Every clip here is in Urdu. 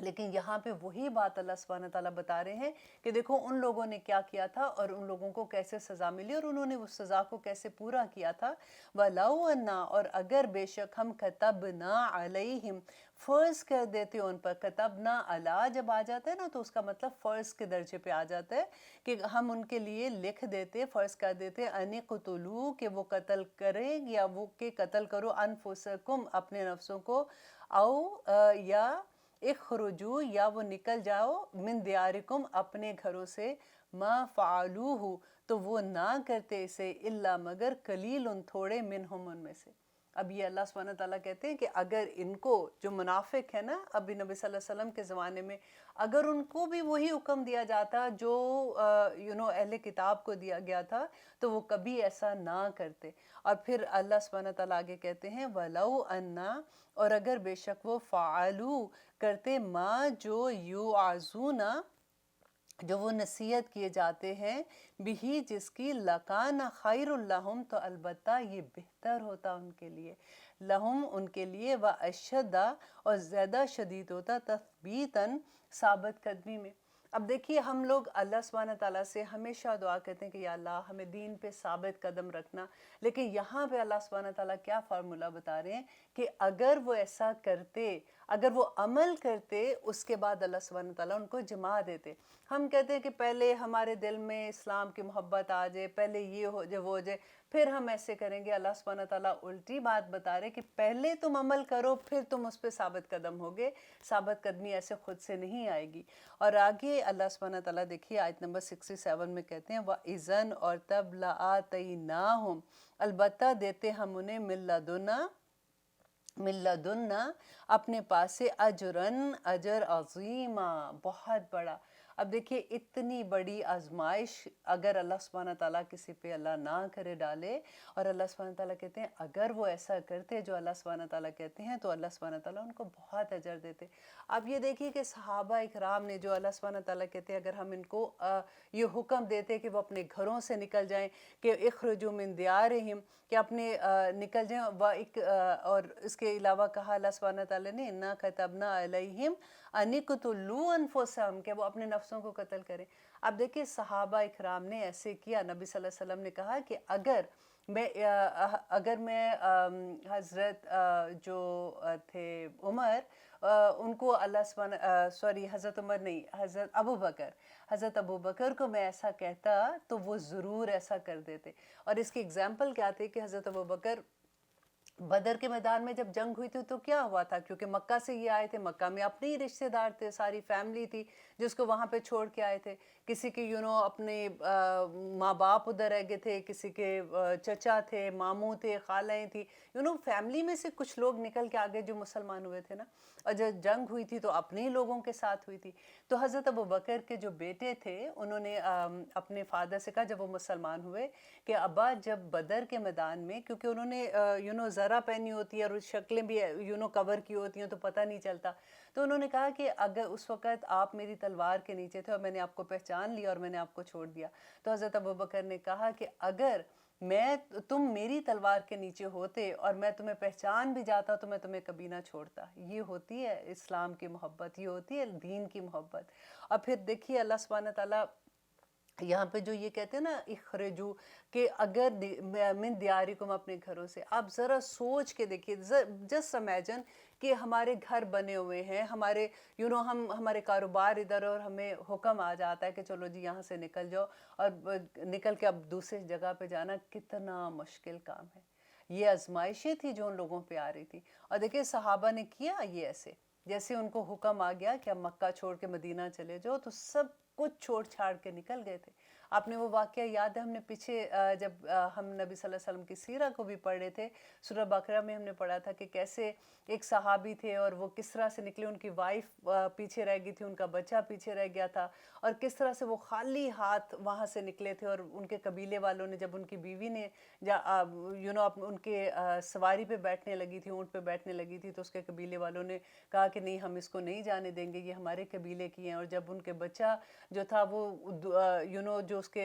لیکن یہاں پہ وہی بات اللہ سبحانہ تعالیٰ بتا رہے ہیں کہ دیکھو ان لوگوں نے کیا کیا تھا اور ان لوگوں کو کیسے سزا ملی اور انہوں نے اس سزا کو کیسے پورا کیا تھا. وَلَوْ أَنَّا اور اگر بے شک ہم كَتَبْنَا عَلَيْهِمْ فرض کر دیتے ان پر. کتبنا علا جب آ جاتا ہے نا تو اس کا مطلب فرض کے درجے پہ آ جاتا ہے کہ ہم ان کے لیے لکھ دیتے, فرض کر دیتے ان قتلوا کہ وہ قتل کریں یا وہ کہ قتل کرو انفسکم اپنے نفسوں کو, او یا اخرجو یا وہ نکل جاؤ من دیارکم اپنے گھروں سے, ما فعلوہ تو وہ نہ کرتے اسے الا مگر قلیل تھوڑے منہم ان میں سے. اب یہ اللہ سبحانہ تعالیٰ کہتے ہیں کہ اگر ان کو جو منافق ہے نا ابھی نبی صلی اللہ علیہ وسلم کے زمانے میں, اگر ان کو بھی وہی حکم دیا جاتا جو اہل کتاب کو دیا گیا تھا تو وہ کبھی ایسا نہ کرتے. اور پھر اللہ سبحانہ تعالیٰ آگے کہتے ہیں وَلَوْ أَنَّا اور اگر بے شک وہ فعلو کرتے ما جو یوعظون جو وہ نصیحت کیے جاتے ہیں بھی جس کی لکان خیر لہم تو البتہ یہ بہتر ہوتا ان کے لیے, لہم ان کے لیے, و اشدہ اور زیادہ شدید ہوتا تثبیتاً ثابت قدمی میں. اب دیکھیے ہم لوگ اللہ سبحانہ تعالیٰ سے ہمیشہ دعا کرتے ہیں کہ یا اللہ ہمیں دین پہ ثابت قدم رکھنا, لیکن یہاں پہ اللہ سبحانہ تعالیٰ کیا فارمولہ بتا رہے ہیں کہ اگر وہ ایسا کرتے, اگر وہ عمل کرتے اس کے بعد اللہ سبحانہ تعالیٰ ان کو جما دیتے. ہم کہتے ہیں کہ پہلے ہمارے دل میں اسلام کی محبت آ جائے, پہلے یہ ہو جائے وہ ہو جائے پھر ہم ایسے کریں گے. اللہ سبحانہ تعالیٰ الٹی بات بتا رہے کہ پہلے تم عمل کرو پھر تم اس پہ ثابت قدم ہوگے, ثابت قدمی ایسے خود سے نہیں آئے گی. اور آگے اللہ سبحانہ تعالیٰ دیکھیے آیت نمبر 67 میں کہتے ہیں وَإِذَنْ اور تب لَآتَيْنَاهُمْ البتہ دیتے ہم انہیں من لدنا اپنے پاس سے اجرن اجر عظیما بہت بڑا. اب دیکھیے اتنی بڑی آزمائش اگر اللہ سبحانہ تعالیٰ کسی پہ اللہ نہ کرے ڈالے, اور اللہ سبحانہ تعالیٰ کہتے ہیں اگر وہ ایسا کرتے جو اللہ سبحانہ تعالیٰ کہتے ہیں تو اللہ سبحانہ تعالیٰ ان کو بہت اجر دیتے. اب یہ دیکھیے کہ صحابہ اکرام نے جو اللہ سبحانہ تعالیٰ کہتے ہیں اگر ہم ان کو یہ حکم دیتے کہ وہ اپنے گھروں سے نکل جائیں, کہ اخرجوا من دیارہم کہ اپنے نکل جائیں, اور اس کے علاوہ کہا اللہ سبحانہ تعالیٰ نے انا كتبنا علیہم ان اقتلوا انفسہم کہ وہ اپنے نفسوں کو قتل کریں. اب دیکھیں صحابہ اکرام نے ایسے کیا. نبی صلی اللہ علیہ وسلم نے کہا کہ اگر میں حضرت جو تھے عمر ان کو اللہ سبحانہ حضرت عمر نہیں حضرت ابو بکر کو میں ایسا کہتا تو وہ ضرور ایسا کر دیتے. اور اس کی اگزامپل کیا تھی کہ حضرت ابو بکر بدر کے میدان میں جب جنگ ہوئی تھی تو کیا ہوا تھا, کیونکہ مکہ سے یہ آئے تھے, مکہ میں اپنے ہی رشتہ دار تھے, ساری فیملی تھی جس کو وہاں پہ چھوڑ کے آئے تھے. کسی کے اپنے ماں باپ ادھر رہ گئے تھے, کسی کے چچا تھے, ماموں تھے, خالہیں تھی, فیملی میں سے کچھ لوگ نکل کے آگے جو مسلمان ہوئے تھے نا, اور جب جنگ ہوئی تھی تو اپنے ہی لوگوں کے ساتھ ہوئی تھی. تو حضرت ابو بکر کے جو بیٹے تھے انہوں نے اپنے فادر سے کہا جب وہ مسلمان ہوئے کہ ابا جب بدر کے میدان میں, کیونکہ انہوں نے ذرا پہنی ہوتی ہے اور شکلیں بھی کور کی ہوتی ہیں تو پتہ نہیں چلتا, تو انہوں نے کہا کہ اگر اس وقت آپ میری تلوار کے نیچے تھے اور میں نے آپ کو پہچان لیا اور میں نے آپ کو چھوڑ دیا, تو حضرت ابو بکر نے کہا کہ اگر تم میری تلوار کے نیچے ہوتے اور میں تمہیں پہچان بھی جاتا تو میں تمہیں کبھی نہ چھوڑتا. یہ ہوتی ہے اسلام کی محبت, یہ ہوتی ہے دین کی محبت. اور پھر دیکھیے اللہ سبحانہ تعالیٰ یہاں پہ جو یہ کہتے ہیں نا اخرجو کہ اگر من دیارکم اپنے گھروں سے, آپ ذرا سوچ کے دیکھیے, جسٹ امیجن کہ ہمارے گھر بنے ہوئے ہیں, ہمارے ہمارے کاروبار ادھر, اور ہمیں حکم آ جاتا ہے کہ چلو جی یہاں سے نکل جاؤ, اور نکل کے اب دوسری جگہ پہ جانا کتنا مشکل کام ہے. یہ آزمائشیں تھی جو ان لوگوں پہ آ رہی تھی. اور دیکھیں صحابہ نے کیا یہ ایسے, جیسے ان کو حکم آ گیا کہ اب مکہ چھوڑ کے مدینہ چلے جاؤ تو سب کچھ چھوڑ چھاڑ کے نکل گئے تھے. آپ نے وہ واقعہ یاد ہے, ہم نے پیچھے جب ہم نبی صلی اللہ علیہ وسلم کی سیرہ کو بھی پڑھ رہے تھے, سورہ بقرہ میں ہم نے پڑھا تھا کہ کیسے ایک صحابی تھے اور وہ کس طرح سے نکلے, ان کی وائف پیچھے رہ گئی تھی, ان کا بچہ پیچھے رہ گیا تھا, اور کس طرح سے وہ خالی ہاتھ وہاں سے نکلے تھے. اور ان کے قبیلے والوں نے جب ان کی بیوی نے ان کے سواری پہ بیٹھنے لگی تھی, اونٹ پہ بیٹھنے لگی تھی, تو اس کے قبیلے والوں نے کہا کہ نہیں ہم اس کو نہیں جانے دیں گے, یہ ہمارے قبیلے کی ہیں. اور جب ان کے بچہ جو تھا وہ جو اس کے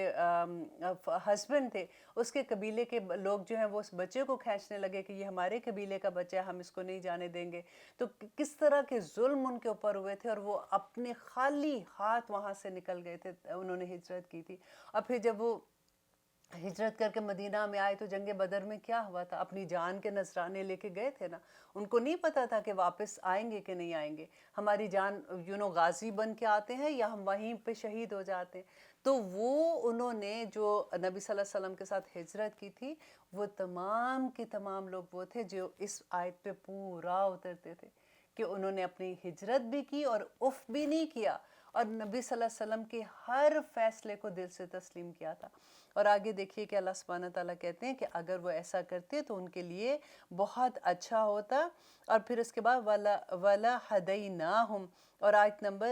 ہسبینڈ تھے اس کے قبیلے کے لوگ جو ہیں وہ اس بچے کو کھینچنے لگے کہ یہ ہمارے قبیلے کا بچہ ہے، ہم اس کو نہیں جانے دیں گے. تو کس طرح کے ظلم ان کے اوپر ہوئے تھے، اور وہ اپنے خالی ہاتھ وہاں سے نکل گئے تھے. انہوں نے ہجرت کی تھی. اور پھر جب وہ ہجرت کر کے مدینہ میں آئے تو جنگ بدر میں کیا ہوا تھا؟ اپنی جان کے نذرانے لے کے گئے تھے نا. ان کو نہیں پتا تھا کہ واپس آئیں گے کہ نہیں آئیں گے. ہماری جان غازی بن کے آتے ہیں یا ہم وہیں پہ شہید ہو جاتے ہیں. تو وہ انہوں نے جو نبی صلی اللہ علیہ وسلم کے ساتھ ہجرت کی تھی، وہ تمام کے تمام لوگ وہ تھے جو اس آیت پہ پورا اترتے تھے کہ انہوں نے اپنی ہجرت بھی کی اور اف بھی نہیں کیا، اور نبی صلی اللہ علیہ وسلم کے ہر فیصلے کو دل سے تسلیم کیا تھا. اور آگے دیکھیے کہ اللہ سبحانہ تعالیٰ کہتے ہیں کہ اگر وہ ایسا کرتے تو ان کے لیے بہت اچھا ہوتا. اور پھر اس کے بعد وَلَهَدَيْنَاهُمْ، اور آیت نمبر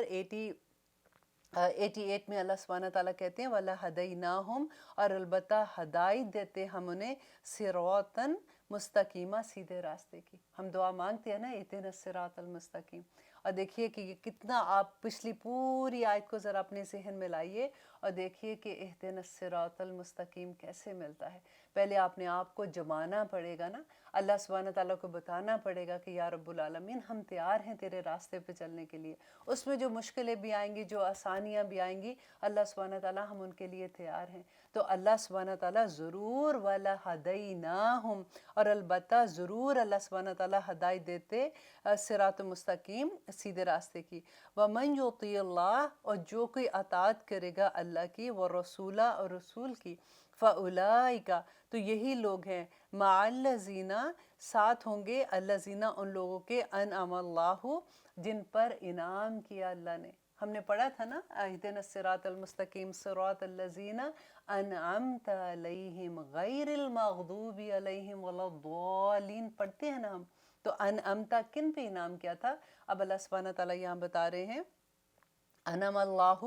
88 میں اللہ سبحانہ تعالیٰ کہتے ہیں وَلَهَدَيْنَاهُمْ، اور البتہ ہدایت دیتے ہم انہیں صراطً مستقیمہ، سیدھے راستے کی. ہم دعا مانگتے ہیں نا اہدنا الصراط المستقیم. اور دیکھیے کہ یہ کتنا، آپ پچھلی پوری آیت کو ذرا اپنے ذہن میں لائیے اور دیکھیے کہ اہدنا الصراط المستقیم کیسے ملتا ہے. پہلے آپ نے آپ کو جمانا پڑے گا نا، اللہ سبحانہ تعالیٰ کو بتانا پڑے گا کہ یا رب العالمین ہم تیار ہیں تیرے راستے پہ چلنے کے لیے. اس میں جو مشکلیں بھی آئیں گی، جو آسانیاں بھی آئیں گی، اللہ سبحانہ تعالیٰ ہم ان کے لیے تیار ہیں. تو اللہ سبحانہ تعالیٰ ضرور وَلَهَدَيْنَاهُمْ، اور البتہ ضرور اللہ سبحانہ تعالیٰ ہدایت دیتے صراط مستقیم، سیدھے راستے کی. وَمَنْ يُطِيعِ اللَّهَ، اور جو کوئی اطاعت کرے گا اللہ کی، وَرَسُولَ، اور رسول کی، فَأُولَئِكَ، تو یہی لوگ ہیں، مَعَ الَّذِينَ، ساتھ ہوں گے، الَّذِينَ، ان لوگوں کے، أَنْعَمَ اللَّهُ، جن پر انعام کیا اللہ نے. ہم نے پڑھا تھا نا اہدنا الصراط المستقیم صراط الذین انعمت علیہم غیر المغضوب علیہم ولا الضالین، پڑھتے ہیں نا ہم. تو انعمتا کن پہ انعام کیا تھا؟ اب اللہ سبحانہ تعالیٰ یہاں بتا رہے ہیں انعم اللہ،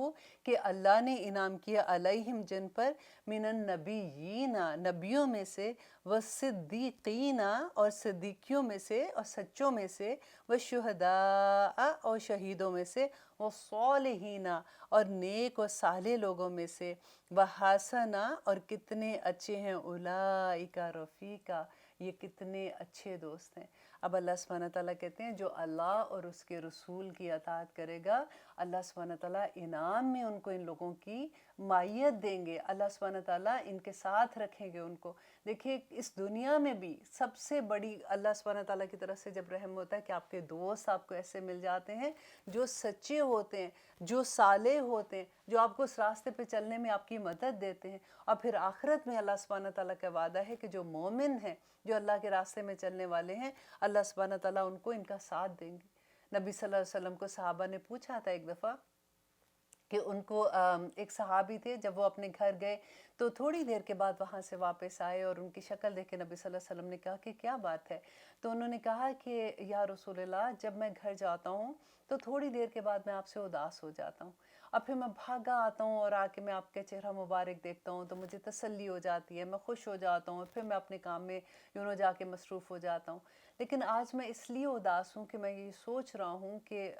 کہ اللہ نے انعام کیا علیہم، جن پر، من النبیین، نبیوں میں سے، والصدیقین، اور صدیقیوں میں سے اور سچوں میں سے، والشہداء، اور شہیدوں میں سے، والصالحین، اور نیک اور صالح لوگوں میں سے، وحسن، اور کتنے اچھے ہیں، اولئک رفیقا، یہ کتنے اچھے دوست ہیں. اب اللہ سبحانہ تعالیٰ کہتے ہیں جو اللہ اور اس کے رسول کی اطاعت کرے گا، اللہ سبحانہ تعالیٰ انعام میں ان کو ان لوگوں کی معیت دیں گے. اللہ سبحانہ تعالیٰ ان کے ساتھ رکھیں گے ان کو. دیکھیے اس دنیا میں بھی سب سے بڑی اللہ سبحانہ تعالیٰ کی طرف سے جب رحم ہوتا ہے کہ آپ کے دوست آپ کو ایسے مل جاتے ہیں جو سچے ہوتے ہیں، جو صالح ہوتے ہیں، جو آپ کو اس راستے پہ چلنے میں آپ کی مدد دیتے ہیں. اور پھر آخرت میں اللہ سبحانہ تعالیٰ کا وعدہ ہے کہ جو مومن ہیں، جو اللہ کے راستے میں چلنے والے ہیں، اللہ سبحانہ تعالیٰ ان کو ان کا ساتھ دیں گے. نبی صلی اللہ علیہ وسلم کو صحابہ نے پوچھا تھا ایک دفعہ کہ ان کو ایک صحابی تھے، جب وہ اپنے گھر گئے تو تھوڑی دیر کے بعد وہاں سے واپس آئے اور ان کی شکل دیکھ کے نبی صلی اللہ علیہ وسلم نے کہا کہ کیا بات ہے؟ تو انہوں نے کہا کہ یا رسول اللہ، جب میں گھر جاتا ہوں تو تھوڑی دیر کے بعد میں آپ سے اداس ہو جاتا ہوں، اور پھر میں بھاگا آتا ہوں اور آ کے میں آپ کے چہرہ مبارک دیکھتا ہوں تو مجھے تسلی ہو جاتی ہے، میں خوش ہو جاتا ہوں، اور پھر میں اپنے کام میں جا کے مصروف ہو جاتا ہوں. لیکن آج میں اس لیے اداس ہوں کہ میں یہ سوچ رہا ہوں کہ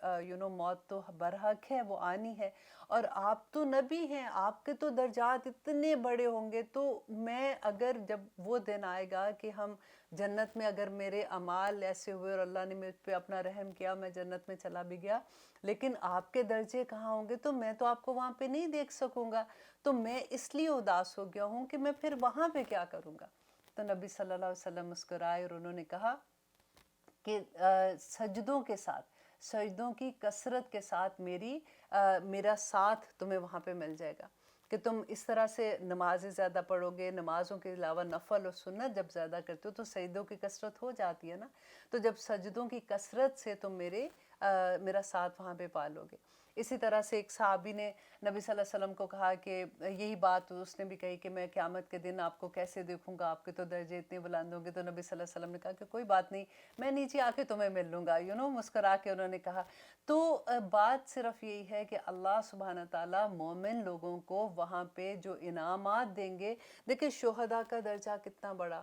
موت تو برحق ہے، وہ آنی ہے، اور آپ تو نبی ہیں، آپ کے تو درجات اتنے بڑے ہوں گے. تو میں اگر جب وہ دن آئے گا کہ ہم جنت میں، اگر میرے اعمال ایسے ہوئے اور اللہ نے مجھ پہ اپنا رحم کیا، میں جنت میں چلا بھی گیا، لیکن آپ کے درجے کہاں ہوں گے، تو میں تو آپ کو وہاں پہ نہیں دیکھ سکوں گا. تو میں اس لیے اداس ہو گیا ہوں کہ میں پھر وہاں پہ کیا کروں گا. تو نبی صلی اللہ علیہ وسلم مسکرائے اور انہوں نے کہا کہ سجدوں کے ساتھ، سجدوں کی کثرت کے ساتھ میرا ساتھ تمہیں وہاں پہ مل جائے گا، کہ تم اس طرح سے نمازیں زیادہ پڑھو گے، نمازوں کے علاوہ نفل اور سنت جب زیادہ کرتے ہو تو سجدوں کی کثرت ہو جاتی ہے نا. تو جب سجدوں کی کثرت سے تم میرا ساتھ وہاں پہ پالو گے. اسی طرح سے ایک صحابی نے نبی صلی اللہ علیہ وسلم کو کہا کہ یہی بات اس نے بھی کہی کہ میں قیامت کے دن آپ کو کیسے دیکھوں گا، آپ کے تو درجے اتنے بلند ہوں گے. تو نبی صلی اللہ علیہ وسلم نے کہا کہ کوئی بات نہیں، میں نیچے آ کے تمہیں مل لوں گا. مسکرا کے انہوں نے کہا. تو بات صرف یہی ہے کہ اللہ سبحانہ تعالیٰ مومن لوگوں کو وہاں پہ جو انعامات دیں گے. دیکھیں شہداء کا درجہ کتنا بڑا،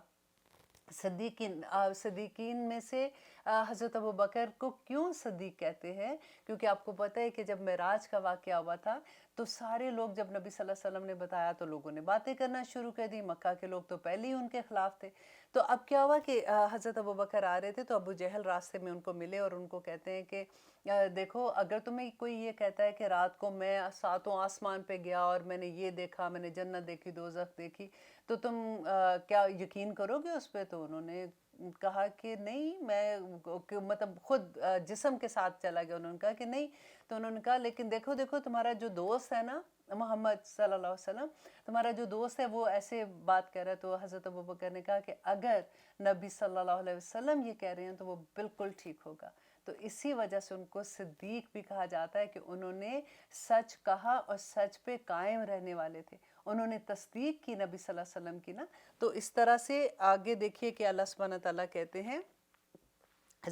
صدیقین میں سے حضرت ابو بکر کو کیوں صدیق کہتے ہیں؟ کیونکہ آپ کو پتہ ہے کہ جب معراج کا واقعہ ہوا تھا تو سارے لوگ جب نبی صلی اللہ علیہ وسلم نے بتایا تو لوگوں نے باتیں کرنا شروع کر دی، مکہ کے لوگ تو پہلے ہی ان کے خلاف تھے۔ تو اب کیا ہوا کہ حضرت ابو بکر آ رہے تھے تو ابو جہل راستے میں ان کو ملے اور ان کو کہتے ہیں کہ دیکھو اگر تمہیں کوئی یہ کہتا ہے کہ رات کو میں ساتوں آسمان پہ گیا اور میں نے یہ دیکھا، میں نے جنت دیکھی، دوزخ دیکھی، تو تم کیا یقین کرو گے اس پہ؟ تو انہوں نے کہا کہ نہیں، میں مطلب خود جسم کے ساتھ چلا گیا، انہوں نے کہا کہ نہیں۔ تو انہوں نے کہا لیکن دیکھو دیکھو تمہارا جو دوست ہے نا محمد صلی اللہ علیہ وسلم، تمہارا جو دوست ہے وہ ایسے بات کر رہا ہے۔ تو حضرت ابوبکر نے کہا کہ اگر نبی صلی اللہ علیہ وسلم یہ کہہ رہے ہیں تو وہ بالکل ٹھیک ہوگا۔ تو اسی وجہ سے ان کو صدیق بھی کہا جاتا ہے کہ انہوں نے سچ کہا اور سچ پہ قائم رہنے والے تھے، انہوں نے تصدیق کی نبی صلی اللہ علیہ وسلم کی نا۔ تو اس طرح سے آگے دیکھیے کہ اللہ سبحانہ تعالیٰ کہتے ہیں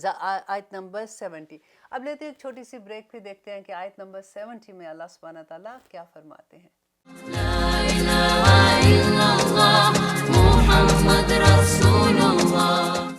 آیت نمبر 70۔ اب لیتے ہیں ایک چھوٹی سی بریک، پھر دیکھتے ہیں کہ آیت نمبر 70 میں اللہ سبحانہ تعالیٰ کیا فرماتے ہیں۔ لا الہ الا اللہ محمد رسول اللہ۔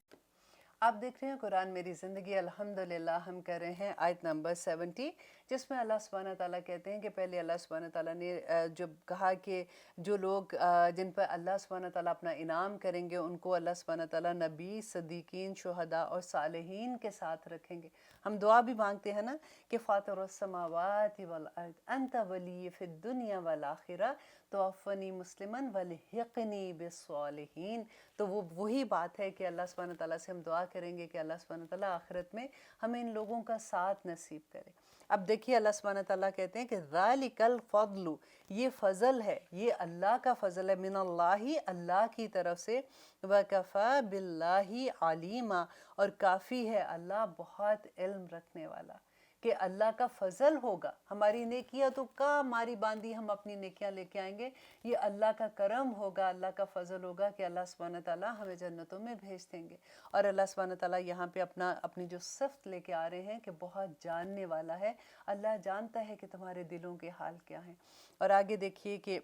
آپ دیکھ رہے ہیں قرآن میری زندگی، الحمدللہ ہم کر رہے ہیں آیت نمبر 70، جس میں اللہ سبحانہ تعالیٰ کہتے ہیں کہ پہلے اللہ سبحانہ تعالیٰ نے جب کہا کہ جو لوگ جن پر اللہ سبحانہ تعالیٰ اپنا انعام کریں گے ان کو اللہ سبحانہ تعالیٰ نبی، صدیقین، شہداء اور صالحین کے ساتھ رکھیں گے۔ ہم دعا بھی مانگتے ہیں نا کہ فاطر السماوات والارض انت ولی فی الدنیا والآخرہ توفنی مسلمن والحقنی بالصالحین۔ تو وہ وہی بات ہے کہ اللہ سبحانہ تعالیٰ سے ہم دعا کریں گے کہ اللہ سبحانہ تعالیٰ آخرت میں ہمیں ان لوگوں کا ساتھ نصیب کرے۔ اب دیکھیے اللہ سبحانہ تعالیٰ کہتے ہیں کہ ذالک الفضل، یہ فضل ہے، یہ اللہ کا فضل ہے، من اللہ، اللہ کی طرف سے، وکفی باللہ علیما، اور کافی ہے اللہ بہت علم رکھنے والا۔ کہ اللہ کا فضل ہوگا، ہماری نیکیاں تو کا ماری باندھی ہم اپنی نیکیاں لے کے آئیں گے، یہ اللہ کا کرم ہوگا، اللہ کا فضل ہوگا کہ اللہ سبحانہ تعالیٰ ہمیں جنتوں میں بھیج دیں گے۔ اور اللہ سبحانہ تعالیٰ یہاں پہ اپنی جو صفت لے کے آ رہے ہیں کہ بہت جاننے والا ہے، اللہ جانتا ہے کہ تمہارے دلوں کے حال کیا ہیں۔ اور آگے دیکھیے کہ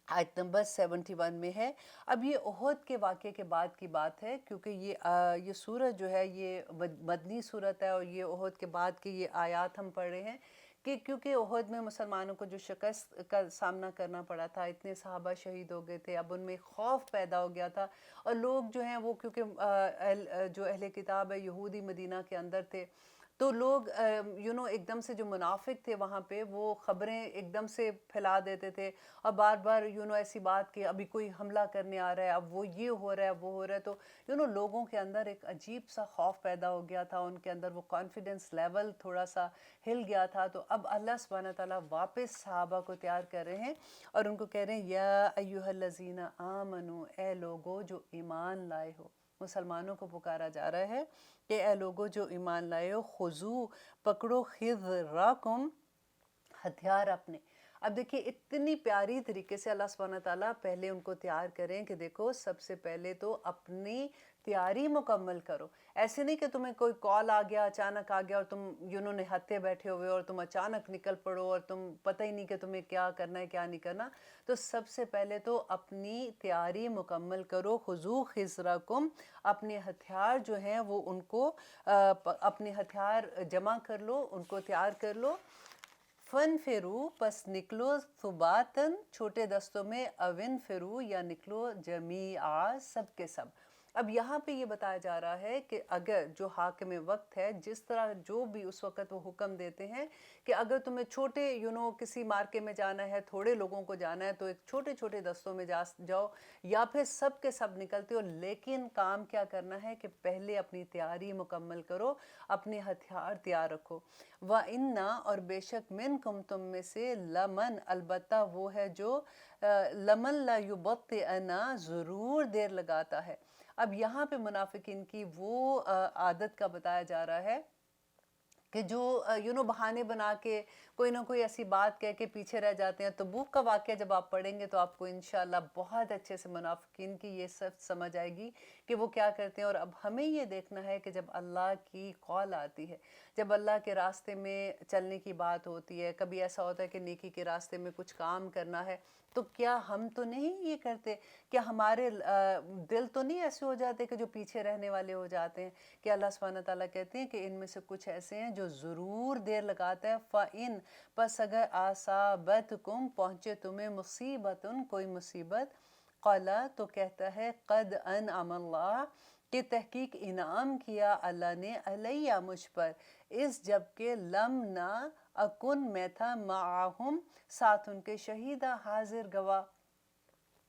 آیت نمبر 71 میں ہے، اب یہ احد کے واقعے کے بعد کی بات ہے، کیونکہ یہ سورت جو ہے یہ مدنی سورت ہے، اور یہ احد کے بعد کی یہ آیات ہم پڑھ رہے ہیں کہ کیونکہ احد میں مسلمانوں کو جو شکست کا سامنا کرنا پڑا تھا، اتنے صحابہ شہید ہو گئے تھے، اب ان میں خوف پیدا ہو گیا تھا، اور لوگ جو ہیں وہ کیونکہ جو اہل کتاب ہے یہودی مدینہ کے اندر تھے، تو لوگ ایک دم سے جو منافق تھے وہاں پہ وہ خبریں ایک دم سے پھیلا دیتے تھے، اور بار بار ایسی بات کہ ابھی کوئی حملہ کرنے آ رہا ہے، اب وہ یہ ہو رہا ہے، وہ ہو رہا ہے، تو لوگوں کے اندر ایک عجیب سا خوف پیدا ہو گیا تھا، ان کے اندر وہ کانفیڈنس لیول تھوڑا سا ہل گیا تھا۔ تو اب اللہ سبحانہ تعالیٰ واپس صحابہ کو تیار کر رہے ہیں اور ان کو کہہ رہے ہیں یا ایہا الذین آمنو، اے لوگو جو ایمان لائے ہو، مسلمانوں کو پکارا جا رہا ہے کہ اے لوگو جو ایمان لائے ہو، خذو، پکڑو، خذراکم، ہتھیار اپنے۔ اب دیکھیے اتنی پیاری طریقے سے اللہ سبحانہ تعالیٰ پہلے ان کو تیار کریں کہ دیکھو سب سے پہلے تو اپنی تیاری مکمل کرو۔ ایسے نہیں کہ تمہیں کوئی کال آ گیا، اچانک آ گیا، اور تم نے ہتھے بیٹھے ہوئے اور تم اچانک نکل پڑو اور تم پتہ ہی نہیں کہ تمہیں کیا کرنا ہے کیا نہیں کرنا۔ تو سب سے پہلے تو اپنی تیاری مکمل کرو، خذو خضرکم، اپنے ہتھیار جو ہیں وہ ان کو اپنے ہتھیار جمع کر لو، ان کو تیار کر لو۔ فن فرو، پس نکلو، ثباتن، چھوٹے دستوں میں، اوین فرو، یا نکلو جمیعا، سب کے سب۔ اب یہاں پہ یہ بتایا جا رہا ہے کہ اگر جو حاکم وقت ہے، جس طرح جو بھی اس وقت وہ حکم دیتے ہیں کہ اگر تمہیں چھوٹے کسی مارکے میں جانا ہے، تھوڑے لوگوں کو جانا ہے تو ایک چھوٹے چھوٹے دستوں میں جاؤ، یا پھر سب کے سب نکلتے ہو، لیکن کام کیا کرنا ہے کہ پہلے اپنی تیاری مکمل کرو، اپنے ہتھیار تیار رکھو۔ وَإِنَّا، اور بے شک، منکم، تم میں سے، لمن، البتہ وہ ہے جو، لمن لا یبطئن، ضرور دیر لگاتا ہے۔ اب یہاں پہ منافقین کی وہ عادت کا بتایا جا رہا ہے کہ جو بہانے بنا کے کوئی نہ کوئی ایسی بات کہہ کے پیچھے رہ جاتے ہیں. تبوک کا واقعہ جب آپ پڑھیں گے تو آپ کو انشاءاللہ بہت اچھے سے منافقین کی یہ سب سمجھ آئے گی کہ وہ کیا کرتے ہیں. اور اب ہمیں یہ دیکھنا ہے کہ جب اللہ کی قول آتی ہے، جب اللہ کے راستے میں چلنے کی بات ہوتی ہے، کبھی ایسا ہوتا ہے کہ نیکی کے راستے میں کچھ کام کرنا ہے، تو کیا ہم تو نہیں یہ کرتے؟ کیا ہمارے دل تو نہیں ایسے ہو جاتے کہ جو پیچھے رہنے والے ہو جاتے ہیں؟ کہ اللہ سبحانہ تعالیٰ کہتے ہیں کہ ان میں سے کچھ ایسے ہیں جو ضرور دیر لگاتا ہے. فَإِن پس اگر آصابتکم پہنچے تمہیں مصیبتن کوئی مصیبت، قَالَ تو کہتا ہے قَدْ أَنْعَمَ اللَّهُ کہ تحقیق انعام کیا اللہ نے علیہ مجھ پر، اس جب کہ لم نہ اکن میں تھا معاہم ساتھ ان کے شہیدہ حاضر گواہ.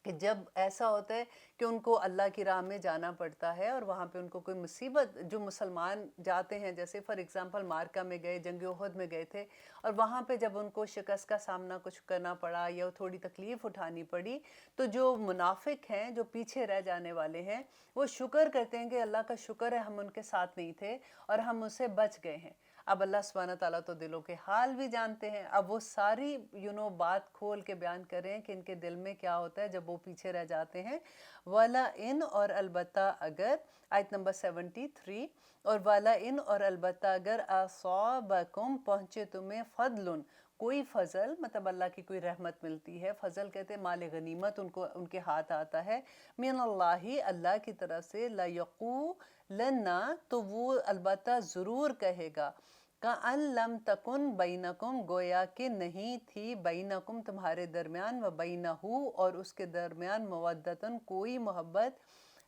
کہ جب ایسا ہوتا ہے کہ ان کو اللہ کی راہ میں جانا پڑتا ہے اور وہاں پہ ان کو کوئی مصیبت، جو مسلمان جاتے ہیں جیسے فار ایگزامپل مارکہ میں گئے، جنگ احد میں گئے تھے، اور وہاں پہ جب ان کو شکست کا سامنا کچھ کرنا پڑا یا تھوڑی تکلیف اٹھانی پڑی، تو جو منافق ہیں، جو پیچھے رہ جانے والے ہیں، وہ شکر کرتے ہیں کہ اللہ کا شکر ہے ہم ان کے ساتھ نہیں تھے اور ہم اس سے بچ گئے ہیں. اب اللہ سبحانہ تعالیٰ تو دلوں کے حال بھی جانتے ہیں. اب وہ ساری بات کھول کے بیان کریں کہ ان کے دل میں کیا ہوتا ہے جب وہ پیچھے رہ جاتے ہیں. وَلَا ان اور البتہ اگر، آیت نمبر 73، اور وَلَا ان اور البتہ اگر اصابکم پہنچے تمہیں فضل کوئی فضل، مطلب اللہ کی کوئی رحمت ملتی ہے، فضل کہتے ہیں مال غنیمت ان کے ہاتھ آتا ہے، من اللہ اللہ کی طرف سے، لَيَقُولَنَّ تو وہ البتہ ضرور کہے گا، کَأَن لَمْ تَكُنْ بَيْنَكُمْ گویا کہ نہیں تھی بینکم تمہارے درمیان، و بینہو اور اس کے درمیان، مودتن کوئی محبت،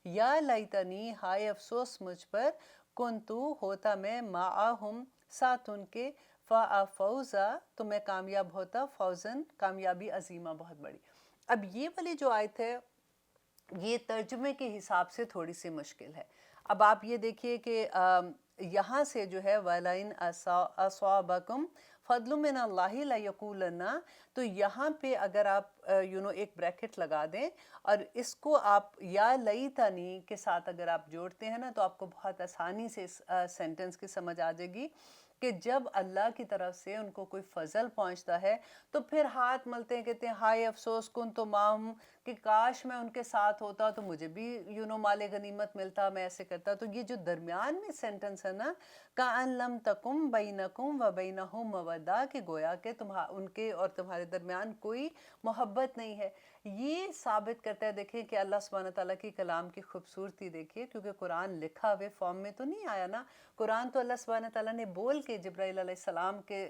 یا لیتنی ہائے افسوس مجھ پر، کنتو ہوتا میں معاہم ساتھ ان کے، فَأَفَوْزَ تو میں کامیاب ہوتا، فوزن کامیابی عظیمہ بہت بڑی. اب یہ والی جو آیت ہے یہ ترجمے کے حساب سے تھوڑی سی مشکل ہے. اب آپ یہ دیکھیے کہ یہاں سے جو ہے وَلَئِنْ أَصَابَكُمْ فَضْلٌ مِّنَ اللَّهِ لَيَقُولَنَّ، تو یہاں پہ اگر آپ ایک بریکٹ لگا دیں اور اس کو آپ یا لیتنی کے ساتھ اگر آپ جوڑتے ہیں نا، تو آپ کو بہت آسانی سے اس سینٹنس کی سمجھ آ جائے گی کہ جب اللہ کی طرف سے ان کو کوئی فضل پہنچتا ہے تو پھر ہاتھ ملتے ہیں، کہتے ہیں ہائے افسوس کن تو ماہم، کہ کاش میں ان کے ساتھ ہوتا تو مجھے بھی مال غنیمت ملتا، میں ایسے کرتا. تو یہ جو درمیان میں سینٹنس ہے نا، کَأَن لَمْ تَكُمْ بَيْنَكُمْ وَبَيْنَهُمْ مَوَدَّةٌ کہ گویا کہ ان کے اور تمہارے درمیان کوئی محبت نہیں ہے. یہ ثابت کرتا ہے، دیکھیں کہ اللہ سبحانہ تعالیٰ کی کلام کی خوبصورتی دیکھیے، کیونکہ قرآن لکھا ہوئے فارم میں تو نہیں آیا نا. قرآن تو اللہ سبحانہ تعالیٰ نے بول کے جبرائیل علیہ السلام کے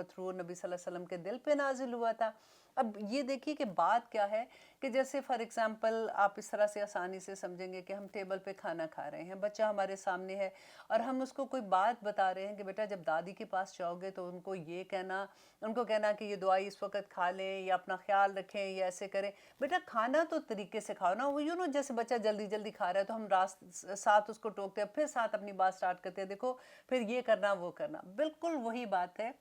تھرو نبی صلی اللہ علیہ وسلم کے دل پہ نازل ہوا تھا. اب یہ دیکھیے کہ بات کیا ہے کہ جیسے فار ایگزامپل آپ اس طرح سے آسانی سے سمجھیں گے کہ ہم ٹیبل پہ کھانا کھا رہے ہیں، بچہ ہمارے سامنے ہے اور ہم اس کو کوئی بات بتا رہے ہیں کہ بیٹا جب دادی کے پاس جاؤ گے تو ان کو کہنا کہ یہ دعائی اس وقت کھا لیں یا اپنا خیال رکھیں یا ایسے کریں. بیٹا کھانا تو طریقے سے کھاؤ نا. وہ جیسے بچہ جلدی جلدی کھا رہا ہے تو ہم ساتھ اس کو ٹوکتے ہیں، پھر ساتھ اپنی بات سٹارٹ کرتے ہیں، دیکھو پھر یہ کرنا وہ کرنا. بالکل وہی بات ہے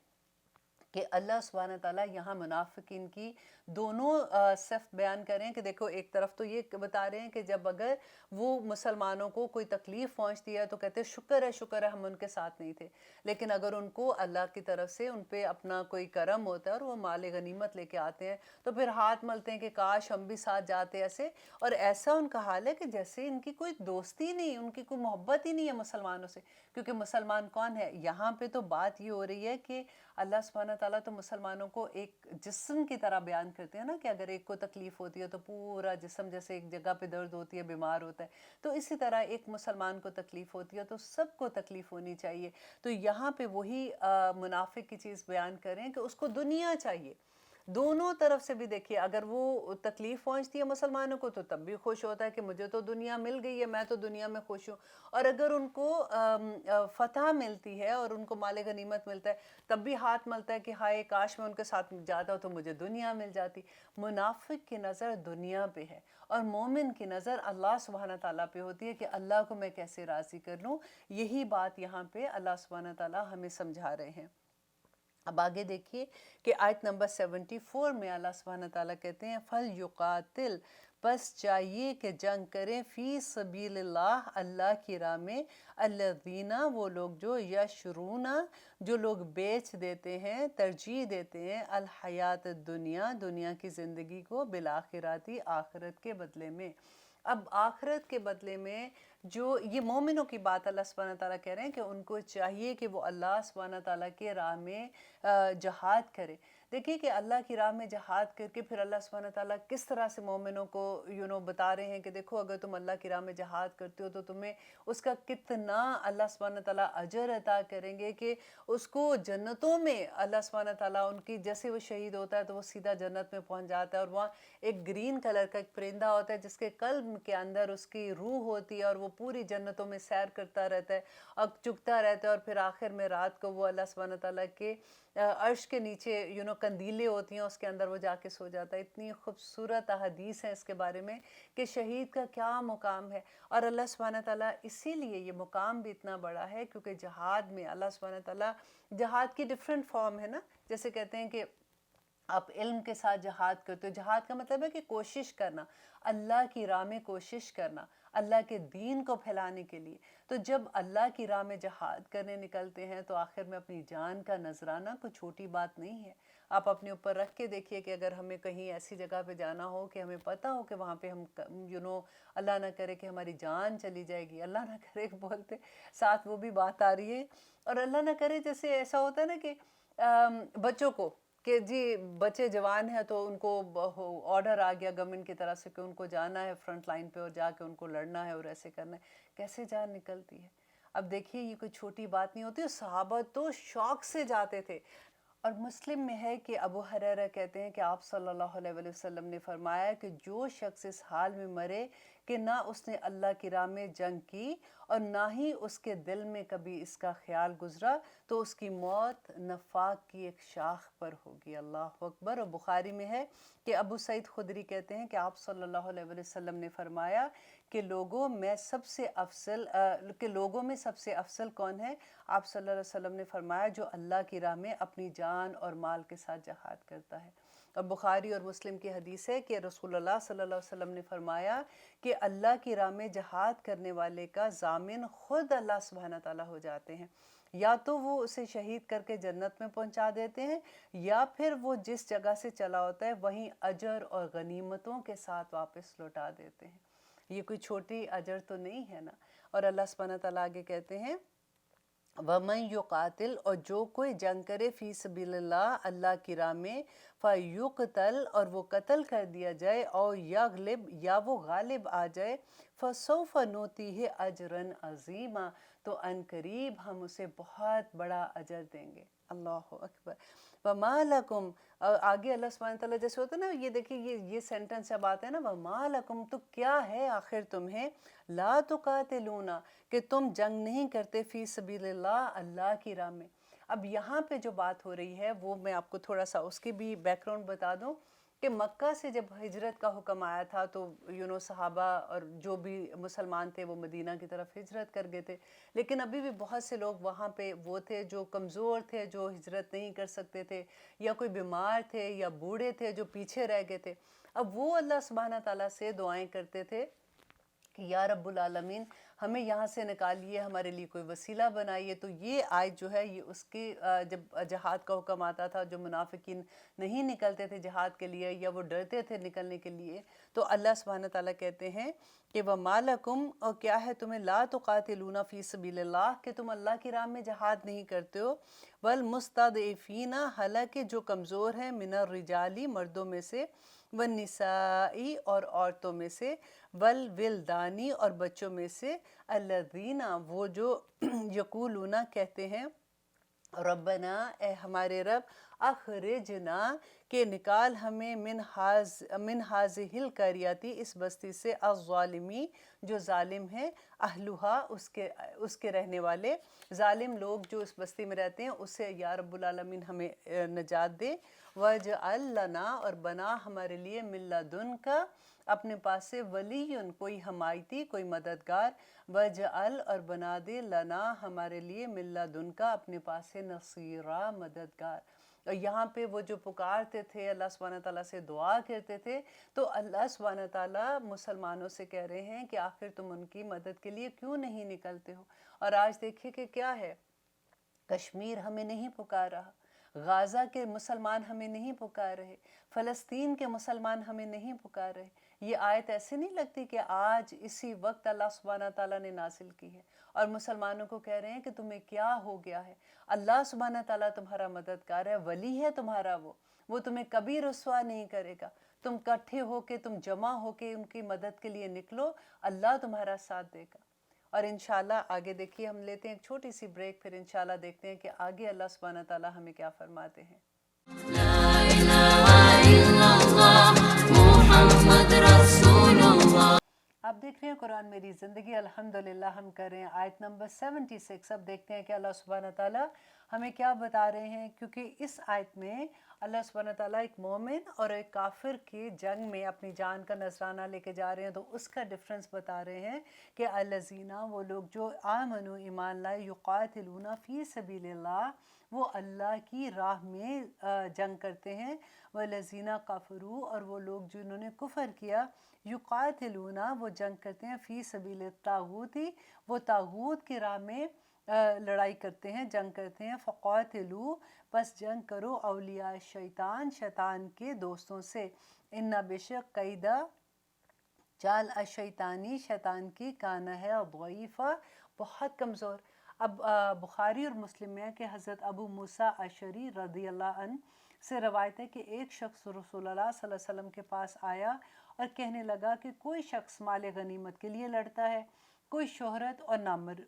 کہ اللہ سبحانہ تعالیٰ یہاں منافقین کی دونوں صف بیان کریں کہ دیکھو ایک طرف تو یہ بتا رہے ہیں کہ جب اگر وہ مسلمانوں کو کوئی تکلیف پہنچتی ہے تو کہتے ہیں شکر ہے ہم ان کے ساتھ نہیں تھے. لیکن اگر ان کو اللہ کی طرف سے ان پہ اپنا کوئی کرم ہوتا ہے اور وہ مال غنیمت لے کے آتے ہیں تو پھر ہاتھ ملتے ہیں کہ کاش ہم بھی ساتھ جاتے ایسے. اور ایسا ان کا حال ہے کہ جیسے ان کی کوئی دوستی نہیں، ان کی کوئی محبت ہی نہیں ہے مسلمانوں سے. کیونکہ مسلمان کون ہے یہاں پہ؟ تو بات یہ ہو رہی ہے کہ اللہ سبحانہ تعالیٰ تو مسلمانوں کو ایک جسم کی طرح بیان کرتے ہیں نا، کہ اگر ایک کو تکلیف ہوتی ہے تو پورا جسم، جیسے ایک جگہ پہ درد ہوتی ہے، بیمار ہوتا ہے، تو اسی طرح ایک مسلمان کو تکلیف ہوتی ہے تو سب کو تکلیف ہونی چاہیے. تو یہاں پہ وہی منافق کی چیز بیان کریں کہ اس کو دنیا چاہیے. دونوں طرف سے بھی دیکھیے، اگر وہ تکلیف پہنچتی ہے مسلمانوں کو تو تب بھی خوش ہوتا ہے کہ مجھے تو دنیا مل گئی ہے، میں تو دنیا میں خوش ہوں. اور اگر ان کو فتح ملتی ہے اور ان کو مال غنیمت ملتا ہے تب بھی ہاتھ ملتا ہے کہ ہائے کاش میں ان کے ساتھ جاتا تو مجھے دنیا مل جاتی. منافق کی نظر دنیا پہ ہے اور مومن کی نظر اللہ سبحانہ تعالیٰ پہ ہوتی ہے کہ اللہ کو میں کیسے راضی کر لوں. یہی بات یہاں پہ اللہ سبحانہ تعالیٰ ہمیں سمجھا رہے ہیں. اب آگے دیکھیے کہ آیت نمبر 74 میں اللہ سبحانہ تعالیٰ کہتے ہیں فل یقاتل، بس چاہیے کہ جنگ کریں فی سبیل اللہ، اللہ کی راہ میں، الذین وہ لوگ جو یشرون جو لوگ بیچ دیتے ہیں، ترجیح دیتے ہیں، الحیات الدنیا دنیا کی زندگی کو، بالآخراتی آخرت کے بدلے میں۔ اب آخرت کے بدلے میں جو یہ مومنوں کی بات اللہ سبحانہ تعالیٰ کہہ رہے ہیں کہ ان کو چاہیے کہ وہ اللہ سبحانہ تعالیٰ کے راہ میں جہاد کرے۔ دیکھیے کہ اللہ کی راہ میں جہاد کر کے پھر اللہ سبحانہ تعالیٰ کس طرح سے مومنوں کو بتا رہے ہیں کہ دیکھو اگر تم اللہ کی راہ میں جہاد کرتے ہو تو تمہیں اس کا کتنا اللہ سبحانہ تعالیٰ اجر عطا کریں گے، کہ اس کو جنتوں میں اللہ سبحانہ تعالیٰ ان کی جیسے وہ شہید ہوتا ہے تو وہ سیدھا جنت میں پہنچ جاتا ہے، اور وہاں ایک گرین کلر کا ایک پرندہ ہوتا ہے جس کے قلب کے اندر اس کی روح ہوتی ہے، اور وہ پوری جنتوں میں سیر کرتا رہتا ہے اور چگتا رہتا ہے، اور پھر آخر میں رات کو وہ اللہ سبحانہ تعالیٰ کے عرش کے نیچے کندیلیں ہوتی ہیں، اس کے اندر وہ جا کے سو جاتا ہے۔ اتنی خوبصورت احادیث ہیں اس کے بارے میں کہ شہید کا کیا مقام ہے، اور اللہ سبحانہ تعالیٰ اسی لیے یہ مقام بھی اتنا بڑا ہے کیونکہ جہاد میں اللہ سبحانہ تعالیٰ، جہاد کی ڈیفرنٹ فارم ہے نا، جیسے کہتے ہیں کہ آپ علم کے ساتھ جہاد کرتے ہو، جہاد کا مطلب ہے کہ کوشش کرنا، اللہ کی راہ میں کوشش کرنا، اللہ کے دین کو پھیلانے کے لیے۔ تو جب اللہ کی راہ میں جہاد کرنے نکلتے ہیں تو آخر میں اپنی جان کا نذرانہ کوئی چھوٹی بات نہیں ہے۔ آپ اپنے اوپر رکھ کے دیکھیے کہ اگر ہمیں کہیں ایسی جگہ پہ جانا ہو کہ ہمیں پتہ ہو کہ وہاں پہ ہم اللہ نہ کرے کہ ہماری جان چلی جائے گی، اللہ نہ کرے بولتے ساتھ وہ بھی بات آ رہی ہے، اور اللہ نہ کرے جیسے ایسا ہوتا ہے نا کہ بچوں کو کہ جی بچے جوان ہیں تو ان کو آرڈر آ گیا گورنمنٹ کی طرف سے کہ ان کو جانا ہے فرنٹ لائن پہ اور جا کے ان کو لڑنا ہے اور ایسے کرنا ہے، کیسے جان نکلتی ہے۔ اب دیکھیے یہ کوئی چھوٹی بات نہیں ہوتی، صحابہ تو شوق سے جاتے تھے۔ اور مسلم میں ہے کہ ابو ہریرہ کہتے ہیں کہ آپ صلی اللہ علیہ وسلم نے فرمایا کہ جو شخص اس حال میں مرے کہ نہ اس نے اللہ کی راہ میں جنگ کی اور نہ ہی اس کے دل میں کبھی اس کا خیال گزرا تو اس کی موت نفاق کی ایک شاخ پر ہوگی۔ اللہ اکبر۔ اور بخاری میں ہے کہ ابو سعید خدری کہتے ہیں کہ آپ صلی اللہ علیہ وسلم نے فرمایا کہ لوگوں میں سب سے افضل کون ہے؟ آپ صلی اللہ علیہ وسلم نے فرمایا جو اللہ کی راہ میں اپنی جان اور مال کے ساتھ جہاد کرتا ہے۔ اور بخاری اور مسلم کی حدیث ہے کہ رسول اللہ صلی اللہ علیہ وسلم نے فرمایا کہ اللہ کی راہ میں جہاد کرنے والے کا ضامن خود اللہ سبحانہ تعالیٰ ہو جاتے ہیں، یا تو وہ اسے شہید کر کے جنت میں پہنچا دیتے ہیں، یا پھر وہ جس جگہ سے چلا ہوتا ہے وہیں اجر اور غنیمتوں کے ساتھ واپس لوٹا دیتے ہیں۔ یہ کوئی چھوٹی اجر تو نہیں ہے نا۔ اور اللہ سبحانہ تعالیٰ آگے کہتے ہیں وَمَن يُقَاتِلْ، اور جو کوئی جنگ کرے فی سبیل اللہ اللہ کی راہ میں، فَيُقْتَلْ، اور وہ قتل کر دیا جائے، او یغلب، یا وہ غالب آ جائے، فَسَوْفَ نُؤْتِیہِ أَجْرًا عَظِیمًا، تو ان قریب ہم اسے بہت بڑا اجر دیں گے۔ اللہ اکبر۔ وَمَا لَكُمْ، آگے اللہ سبحانہ تعالیٰ جیسے ہوتا ہے نا، یہ دیکھیے یہ سینٹنس جب آتا ہے نا، وَمَا لَكُمْ، تو کیا ہے آخر تمہیں، لا تقاتلون، کہ تم جنگ نہیں کرتے فی سبیل اللہ اللہ کی راہ میں۔ اب یہاں پہ جو بات ہو رہی ہے وہ میں آپ کو تھوڑا سا اس کی بھی بیک گراؤنڈ بتا دوں کہ مکہ سے جب ہجرت کا حکم آیا تھا تو صحابہ اور جو بھی مسلمان تھے وہ مدینہ کی طرف ہجرت کر گئے تھے، لیکن ابھی بھی بہت سے لوگ وہاں پہ وہ تھے جو کمزور تھے، جو ہجرت نہیں کر سکتے تھے، یا کوئی بیمار تھے یا بوڑھے تھے جو پیچھے رہ گئے تھے۔ اب وہ اللہ سبحانہ تعالیٰ سے دعائیں کرتے تھے کہ یا رب العالمین ہمیں یہاں سے نکالیے، ہمارے لیے کوئی وسیلہ بنائیے۔ تو یہ آیت جو ہے یہ اس کی جب جہاد کا حکم آتا تھا، جو منافقین نہیں نکلتے تھے جہاد کے لیے یا وہ ڈرتے تھے نکلنے کے لیے، تو اللہ سبحانہ تعالیٰ کہتے ہیں کہ وَمَا لَكُمْ، اور کیا ہے تمہیں، لا تقاتلون فی سبیل اللہ، کہ تم اللہ کی راہ میں جہاد نہیں کرتے ہو، وَالْمُسْتَضْعِفِينَ، حالانکہ جو کمزور ہیں، من الرجالی، مردوں میں سے، والنسائی، اور عورتوں میں سے، والولدانی، اور بچوں میں سے، الذین، وہ جو یقولون، کہتے ہیں، ربنا، اے ہمارے رب، اخرجنا، کہ نکال ہمیں من حاذہل قریتی اس بستی سے الظالمی جو ظالم ہے اہلہا اس کے رہنے والے ظالم لوگ جو اس بستی میں رہتے ہیں اسے یا رب العالمین ہمیں نجات دے وَاجْعَلْ لَنَا اور بنا ہمارے لیے من لدنک اپنے پاس سے ولی کوئی حمایتی کوئی مددگار وَاجْعَلْ اور بنا دے لنا ہمارے لیے من لدنک اپنے پاس سے نصیرا مددگار۔ اور یہاں پہ وہ جو پکارتے تھے اللہ سبحانہ تعالیٰ سے دعا کرتے تھے تو اللہ سبحانہ تعالیٰ مسلمانوں سے کہہ رہے ہیں کہ آخر تم ان کی مدد کے لیے کیوں نہیں نکلتے ہو۔ اور آج دیکھیے کہ کیا ہے، کشمیر ہمیں نہیں پکار رہا، غازہ کے مسلمان ہمیں نہیں پکار رہے، فلسطین کے مسلمان ہمیں نہیں پکار رہے۔ یہ آیت ایسے نہیں لگتی کہ آج اسی وقت اللہ سبحانہ تعالیٰ نے نازل کی ہے اور مسلمانوں کو کہہ رہے ہیں کہ تمہیں کیا ہو گیا ہے، اللہ سبحانہ تعالیٰ تمہارا مددگار ہے، ولی ہے تمہارا، وہ تمہیں کبھی رسوا نہیں کرے گا، تم کٹھے ہو کے تم جمع ہو کے ان کی مدد کے لیے نکلو، اللہ تمہارا ساتھ دے گا۔ اور انشاءاللہ آگے دیکھیے ہم لیتے ہیں ایک چھوٹی سی بریک، پھر انشاءاللہ دیکھتے ہیں کہ آگے اللہ سبحانہ تعالیٰ ہمیں کیا فرماتے ہیں۔ لا إله إلا الله محمد رسول الله. آپ دیکھ رہے ہیں قرآن میری زندگی، الحمدللہ ہم کر رہے ہیں آیت نمبر 76۔ اب دیکھتے ہیں کہ اللہ سبحانہ تعالیٰ ہمیں کیا بتا رہے ہیں، کیونکہ اس آیت میں اللہ سبحانہ تعالیٰ ایک مومن اور ایک کافر کی جنگ میں اپنی جان کا نذرانہ لے کے جا رہے ہیں، تو اس کا ڈفرنس بتا رہے ہیں کہ الذین وہ لوگ جو آمنوا ایمان لائے یقاتلون فی سبیل اللہ وہ اللہ کی راہ میں جنگ کرتے ہیں، والذین کفروا اور وہ لوگ جنہوں نے کفر کیا یقاتلون وہ جنگ کرتے ہیں فی سبیل الطاغوت وہ طاغوت کی راہ میں لڑائی کرتے ہیں، جنگ کرتے ہیں، فقاتلوا پس جنگ کرو اولیاء شیطان شیطان کے دوستوں سے، ان بشک قیدہ چال الشیطانی شیطان کی کانا ہے ضعیفہ بہت کمزور۔ اب بخاری اور مسلم میں ہے کہ حضرت ابو موسیٰ اشعری رضی اللہ عنہ سے روایت ہے کہ ایک شخص رسول اللہ صلی اللہ علیہ وسلم کے پاس آیا اور کہنے لگا کہ کوئی شخص مال غنیمت کے لیے لڑتا ہے، کوئی شہرت اور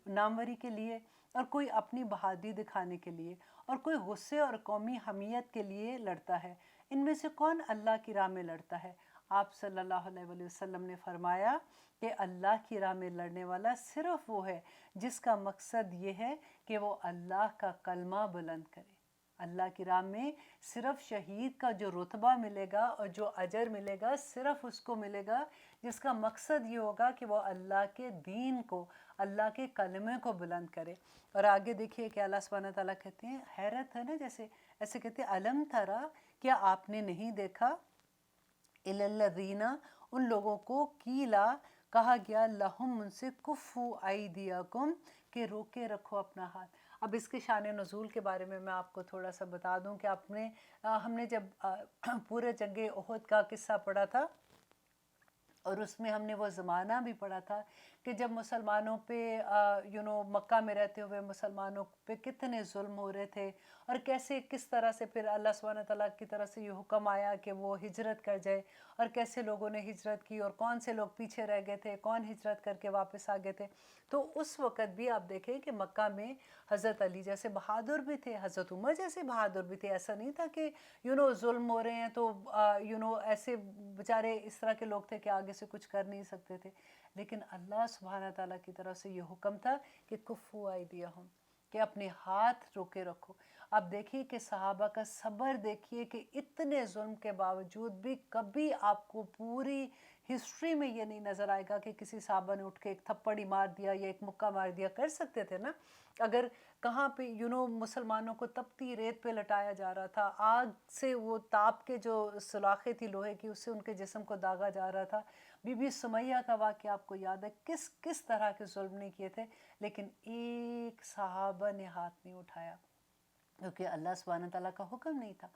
ناموری کے لیے، اور کوئی اپنی بہادری دکھانے کے لیے، اور کوئی غصے اور قومی حمیت کے لیے لڑتا ہے، ان میں سے کون اللہ کی راہ میں لڑتا ہے؟ آپ صلی اللہ علیہ وآلہ وسلم نے فرمایا کہ اللہ کی راہ میں لڑنے والا صرف وہ ہے جس کا مقصد یہ ہے کہ وہ اللہ کا کلمہ بلند کرے۔ اللہ کی راہ میں صرف شہید کا جو رتبہ ملے گا اور جو اجر ملے گا صرف اس کو ملے گا جس کا مقصد یہ ہوگا کہ وہ اللہ کے دین کو، اللہ کے کلمے کو بلند کرے۔ اور آگے دیکھیے کہ اللہ سبحانہ تعالیٰ کہتے ہیں، حیرت ہے نا، جیسے ایسے کہتے ہیں الم ترا کیا آپ نے نہیں دیکھا الی الذین ان لوگوں کو کیلا کہا گیا لہم ان سے کفو ایدیکم کہ روکے رکھو اپنا ہاتھ۔ اب اس کے شان نزول کے بارے میں آپ کو تھوڑا سا بتا دوں کہ ہم نے جب پورے جنگ احد کا قصہ پڑھا تھا اور اس میں ہم نے وہ زمانہ بھی پڑھا تھا کہ جب مسلمانوں پہ مکہ میں رہتے ہوئے مسلمانوں پہ کتنے ظلم ہو رہے تھے، اور کیسے کس طرح سے پھر اللہ سبحانہ تعالیٰ کی طرف سے یہ حکم آیا کہ وہ ہجرت کر جائے، اور کیسے لوگوں نے ہجرت کی اور کون سے لوگ پیچھے رہ گئے تھے، کون ہجرت کر کے واپس آ گئے تھے۔ تو اس وقت بھی آپ دیکھیں کہ مکہ میں حضرت علی جیسے بہادر بھی تھے، حضرت عمر جیسے بہادر بھی تھے، ایسا نہیں تھا کہ ظلم ہو رہے ہیں تو ایسے بیچارے اس طرح کے لوگ تھے کہ آگے سے کچھ کر نہیں سکتے تھے، لیکن اللہ سبحانہ تعالیٰ کی طرف سے یہ حکم تھا کہ کفو ایدیہم کہ اپنے ہاتھ روکے رکھو۔ اب دیکھیے کہ صحابہ کا صبر دیکھیے کہ اتنے ظلم کے باوجود بھی کبھی آپ کو پوری ہسٹری میں یہ نہیں نظر آئے گا کہ کسی صحابہ نے اٹھ کے ایک تھپڑ ہی مار دیا یا ایک مکہ مار دیا۔ کر سکتے تھے نا، اگر کہاں پہ مسلمانوں کو تپتی ریت پہ لٹایا جا رہا تھا، آگ سے وہ تاپ کے جو سلاخیں تھی لوہے کی اس سے ان کے جسم کو داغا جا رہا تھا۔ بی بی سمیہ کا واقعہ آپ کو یاد ہے، کس طرح کے ظلم نہیں کیے تھے، لیکن ایک صحابہ نے ہاتھ نہیں اٹھایا کیونکہ اللہ سبحانہ تعالیٰ کا حکم نہیں تھا۔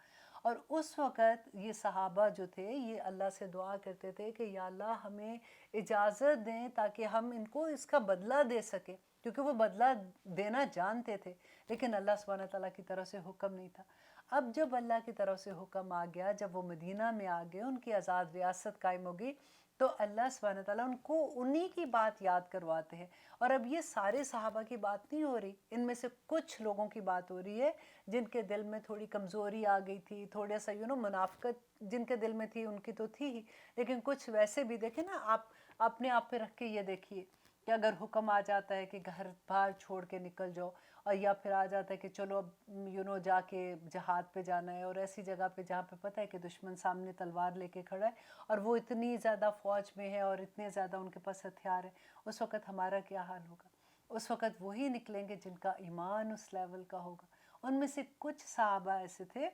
اور اس وقت یہ صحابہ جو تھے یہ اللہ سے دعا کرتے تھے کہ یا اللہ ہمیں اجازت دیں تاکہ ہم ان کو اس کا بدلہ دے سکیں، کیونکہ وہ بدلہ دینا جانتے تھے، لیکن اللہ سبحانہ تعالیٰ کی طرف سے حکم نہیں تھا۔ اب جب اللہ کی طرف سے حکم آ گیا، جب وہ مدینہ میں آ گئے، ان کی آزاد ریاست قائم ہو گئی، تو اللہ سبحانہ تعالیٰ ان کو انہی کی بات یاد کرواتے ہیں. اور اب یہ سارے صحابہ کی بات نہیں ہو رہی، ان میں سے کچھ لوگوں کی بات ہو رہی ہے جن کے دل میں تھوڑی کمزوری آ گئی تھی، تھوڑا سا منافقت جن کے دل میں تھی ان کی تو تھی ہی، لیکن کچھ ویسے بھی دیکھیں نا، آپ اپنے آپ پہ رکھ کے یہ دیکھیے کہ اگر حکم آ جاتا ہے کہ گھر باہر چھوڑ کے نکل جاؤ، اور یا پھر آ جاتا ہے کہ چلو اب جا کے جہاد پہ جانا ہے، اور ایسی جگہ پہ جہاں پہ پتہ ہے کہ دشمن سامنے تلوار لے کے کھڑا ہے اور وہ اتنی زیادہ فوج میں ہے اور اتنے زیادہ ان کے پاس ہتھیار ہے، اس وقت ہمارا کیا حال ہوگا؟ اس وقت وہی نکلیں گے جن کا ایمان اس لیول کا ہوگا. ان میں سے کچھ صحابہ ایسے تھے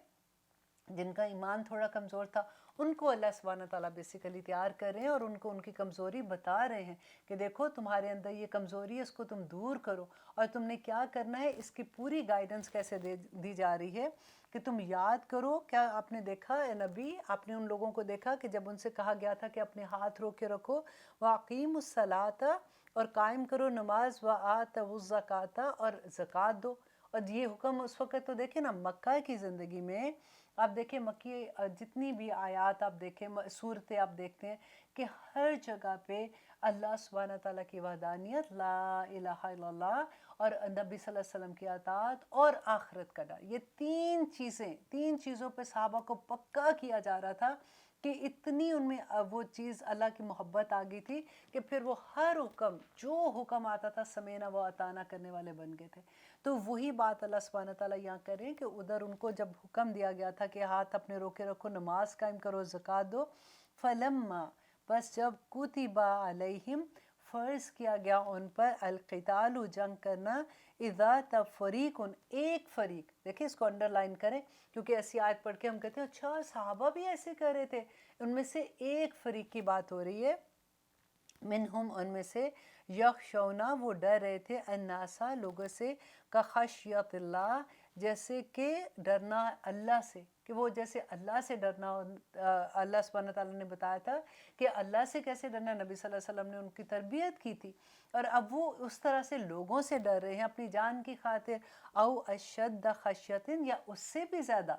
جن کا ایمان تھوڑا کمزور تھا، ان کو اللہ سبحانہ تعالیٰ بیسیکلی تیار کر رہے ہیں اور ان کو ان کی کمزوری بتا رہے ہیں کہ دیکھو تمہارے اندر یہ کمزوری ہے، اس کو تم دور کرو، اور تم نے کیا کرنا ہے، اس کی پوری گائیڈنس کیسے دی جا رہی ہے کہ تم یاد کرو. کیا آپ نے دیکھا اے نبی، آپ نے ان لوگوں کو دیکھا کہ جب ان سے کہا گیا تھا کہ اپنے ہاتھ روک کے رکھو، وَأَقِيمُوا الصَّلَاةَ، اور قائم کرو نماز، وَآتَوُا الزَّكَاةَ، اور زکوٰۃ دو. اور یہ حکم اس وقت تو دیکھیں نا مکہ کی زندگی میں، آپ دیکھیں مکی جتنی بھی آیات آپ دیکھیں، صورتیں آپ دیکھتے ہیں کہ ہر جگہ پہ اللہ سبحانہ تعالیٰ کی وحدانیت، لا الہ الا اللہ، اور نبی صلی اللہ علیہ وسلم کی اطاعت اور آخرت کا ڈر، یہ تین چیزوں پہ صحابہ کو پکا کیا جا رہا تھا کہ اتنی ان میں وہ چیز اللہ کی محبت آ گئی تھی کہ پھر وہ ہر حکم، جو حکم آتا تھا سمینا و اطاعنا کرنے والے بن گئے تھے. تو وہی بات اللہ سبحانہ تعالیٰ یہاں کریں کہ ادھر ان کو جب حکم دیا گیا تھا کہ ہاتھ اپنے روکے رکھو، نماز قائم کرو، زکوٰۃ دو، فلما، بس جب کتب علیہم، فرض کیا گیا ان پر، القتال، جنگ کرنا، اذا، تب، فریقن، ایک فریق، دیکھیں اس کو انڈر لائن کریں کیونکہ ایسی آیت پڑھ کے ہم کہتے ہیں اچھا صحابہ بھی ایسے کر رہے تھے، ان میں سے ایک فریق کی بات ہو رہی ہے، منہم، ان میں سے، یخشونا، وہ ڈر رہے تھے، الناسا، لوگوں سے، کا خشیت اللہ، جیسے کہ ڈرنا اللہ سے، کہ وہ جیسے اللہ سے ڈرنا. اللہ سبحانہ تعالیٰ نے بتایا تھا کہ اللہ سے کیسے ڈرنا، نبی صلی اللہ علیہ وسلم نے ان کی تربیت کی تھی، اور اب وہ اس طرح سے لوگوں سے ڈر رہے ہیں اپنی جان کی خاطر، او اشد خشیتن، یا اس سے بھی زیادہ.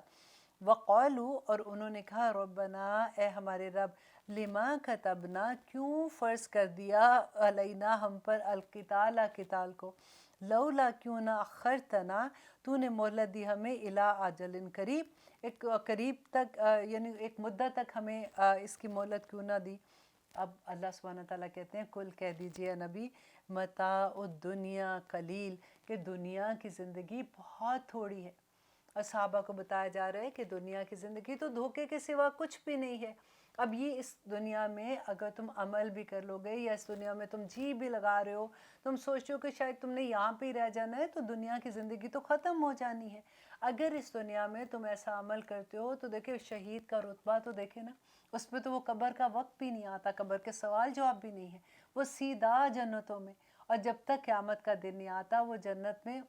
وقالو، اور انہوں نے کہا، ربنا، اے ہمارے رب، لما کتبنا، کیوں فرض کر دیا، علینا، ہم پر، القتال، قتال کو، لولا، کیوں نہ، اخرتنا، تو نے مہلت دی ہمیں، الی اجل قریب، ایک قریب تک، یعنی ایک مدت تک ہمیں اس کی مہلت کیوں نہ دی. اب اللہ سبحانہ تعالیٰ کہتے ہیں کل کہہ دیجئے نبی، متاع الدنیا قلیل، کہ دنیا کی زندگی بہت تھوڑی ہے. اور صحابہ کو بتایا جا رہا ہے کہ دنیا کی زندگی تو دھوکے کے سوا کچھ بھی نہیں ہے. اب یہ اس دنیا میں اگر تم عمل بھی کر لو گے، یا اس دنیا میں تم جی بھی لگا رہے ہو، تم سوچتے ہو کہ شاید تم نے یہاں پہ ہی رہ جانا ہے، تو دنیا کی زندگی تو ختم ہو جانی ہے. اگر اس دنیا میں تم ایسا عمل کرتے ہو تو دیکھیں شہید کا رتبہ تو دیکھیں نا، اس میں تو وہ قبر کا وقت بھی نہیں آتا، قبر کے سوال جواب بھی نہیں ہے، وہ سیدھا جنتوں میں. اور جب تک قیامت کا دن نہیں آتا، وہ جنت میں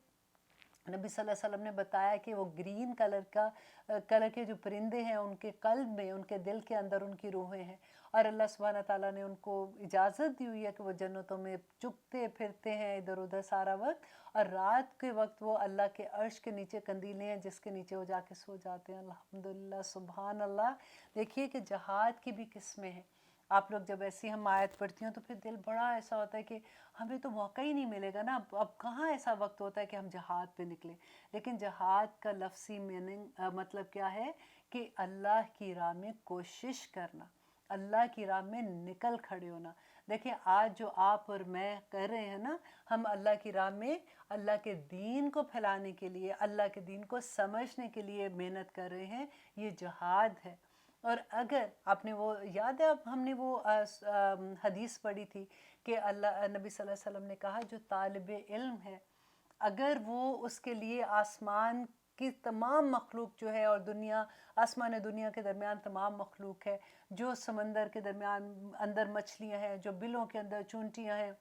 نبی صلی اللہ علیہ وسلم نے بتایا کہ وہ گرین کلر کے جو پرندے ہیں، ان کے قلب میں، ان کے دل کے اندر ان کی روحیں ہیں، اور اللہ سبحانہ تعالیٰ نے ان کو اجازت دی ہوئی ہے کہ وہ جنتوں میں چکتے پھرتے ہیں ادھر ادھر سارا وقت، اور رات کے وقت وہ اللہ کے عرش کے نیچے قندیلیں ہیں جس کے نیچے وہ جا کے سو جاتے ہیں. الحمدللہ، سبحان اللہ. دیکھیے کہ جہاد کی بھی قسمیں ہیں. آپ لوگ جب ایسی ہم آیت پڑھتی ہیں تو پھر دل بڑا ایسا ہوتا ہے کہ ہمیں تو موقع ہی نہیں ملے گا نا، اب کہاں ایسا وقت ہوتا ہے کہ ہم جہاد پہ نکلیں. لیکن جہاد کا لفظی میننگ مطلب کیا ہے کہ اللہ کی راہ میں کوشش کرنا، اللہ کی راہ میں نکل کھڑے ہونا. دیکھیں آج جو آپ اور میں کر رہے ہیں نا، ہم اللہ کی راہ میں اللہ کے دین کو پھیلانے کے لیے، اللہ کے دین کو سمجھنے کے لیے محنت کر رہے ہیں، یہ جہاد ہے. اور اگر آپ نے وہ یاد ہے، اب ہم نے وہ حدیث پڑھی تھی کہ اللہ نبی صلی اللہ علیہ وسلم نے کہا جو طالب علم ہے، اگر وہ اس کے لیے آسمان کی تمام مخلوق جو ہے، اور دنیا، آسمان دنیا کے درمیان تمام مخلوق ہے، جو سمندر کے درمیان اندر مچھلیاں ہیں، جو بلوں کے اندر چونٹیاں ہیں،